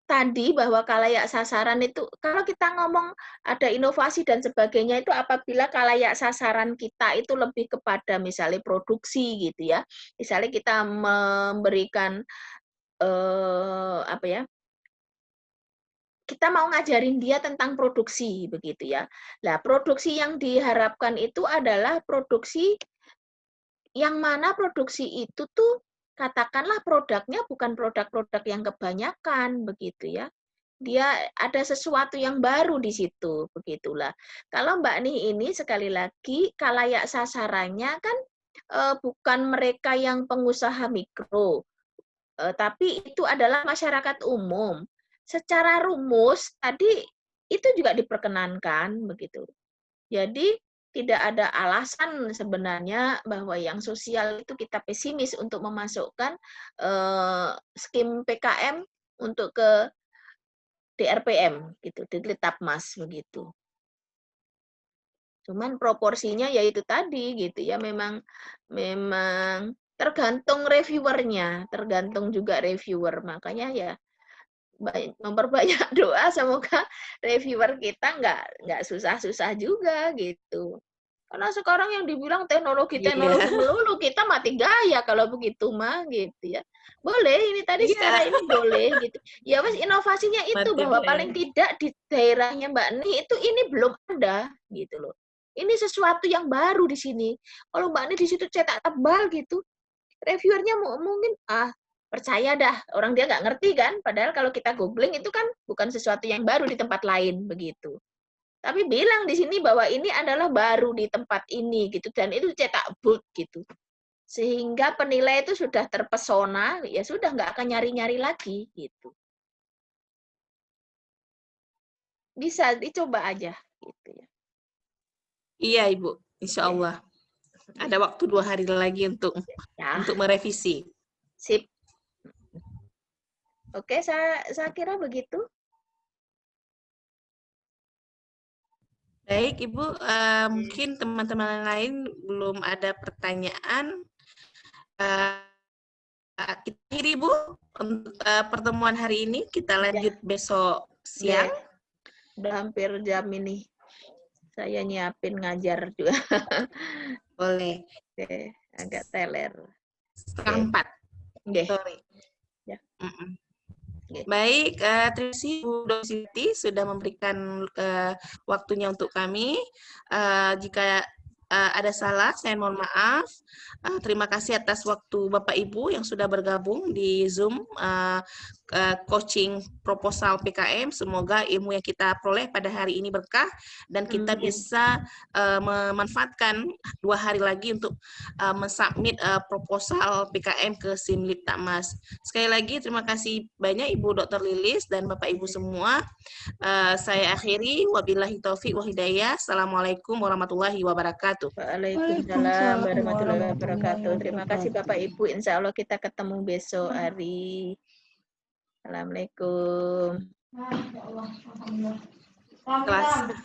tadi bahwa kalayak sasaran itu, kalau kita ngomong ada inovasi dan sebagainya itu apabila kalayak sasaran kita itu lebih kepada misalnya produksi gitu ya. Misalnya kita memberikan apa ya? Kita mau ngajarin dia tentang produksi begitu ya. Nah, produksi yang diharapkan itu adalah produksi yang mana produksi itu tuh katakanlah produknya bukan produk-produk yang kebanyakan begitu ya. Dia ada sesuatu yang baru di situ begitulah. Kalau Mbak Nih ini sekali lagi kalayak sasarannya kan bukan mereka yang pengusaha mikro, tapi itu adalah masyarakat umum. Secara rumus tadi itu juga diperkenankan begitu. Jadi tidak ada alasan sebenarnya bahwa yang sosial itu kita pesimis untuk memasukkan skim PKM untuk ke DRPM gitu, Ditlitakmas begitu. Cuman proporsinya ya itu tadi gitu ya, memang tergantung reviewernya, tergantung juga reviewer. Makanya ya memperbanyak doa semoga reviewer kita nggak susah-susah juga gitu. Karena sekarang yang dibilang teknologi melulu, kita mati gaya kalau begitu mah gitu ya. Boleh ini tadi secara ini boleh gitu. Ya wes inovasinya itu Mati bahwa gaya. paling tidak di daerahnya Mbak Ni itu ini belum ada gitu loh. Ini sesuatu yang baru di sini. Kalau Mbak Ni di situ cetak tebal gitu, reviewernya mungkin percaya dah, orang dia nggak ngerti kan, padahal kalau kita googling itu kan bukan sesuatu yang baru di tempat lain begitu. Tapi bilang di sini bahwa ini adalah baru di tempat ini gitu, dan itu cetak bold gitu. Sehingga penilai itu sudah terpesona, ya sudah nggak akan nyari-nyari lagi gitu. Bisa dicoba aja gitu ya. Iya Ibu, Insya Allah. Ada waktu 2 hari lagi untuk merevisi. Sip. Oke, saya kira begitu. Baik Ibu, mungkin teman-teman lain belum ada pertanyaan. Kita akhiri Bu untuk pertemuan hari ini. Kita lanjut besok siang. Udah hampir jam ini. Saya nyiapin ngajar juga. Boleh. Oke, agak teler. 3:30. Sorry. Ya. Baik, terima kasih Bu Dr. Siti sudah memberikan waktunya untuk kami. Jika ada salah, saya mohon maaf. Terima kasih atas waktu Bapak Ibu yang sudah bergabung di Zoom coaching proposal PKM. Semoga ilmu yang kita peroleh pada hari ini berkah dan kita bisa memanfaatkan 2 hari lagi untuk mensubmit proposal PKM ke Simdiktakmas. Sekali lagi terima kasih banyak Ibu Dr. Lilis dan Bapak Ibu semua. Saya akhiri, wabillahi taufik wa hidayah. Assalamualaikum warahmatullahi wabarakatuh. Waalaikumsalam warahmatullahi wabarakatuh. Terima kasih Bapak Ibu. Insya Allah kita ketemu besok hari. Assalamualaikum. Kelas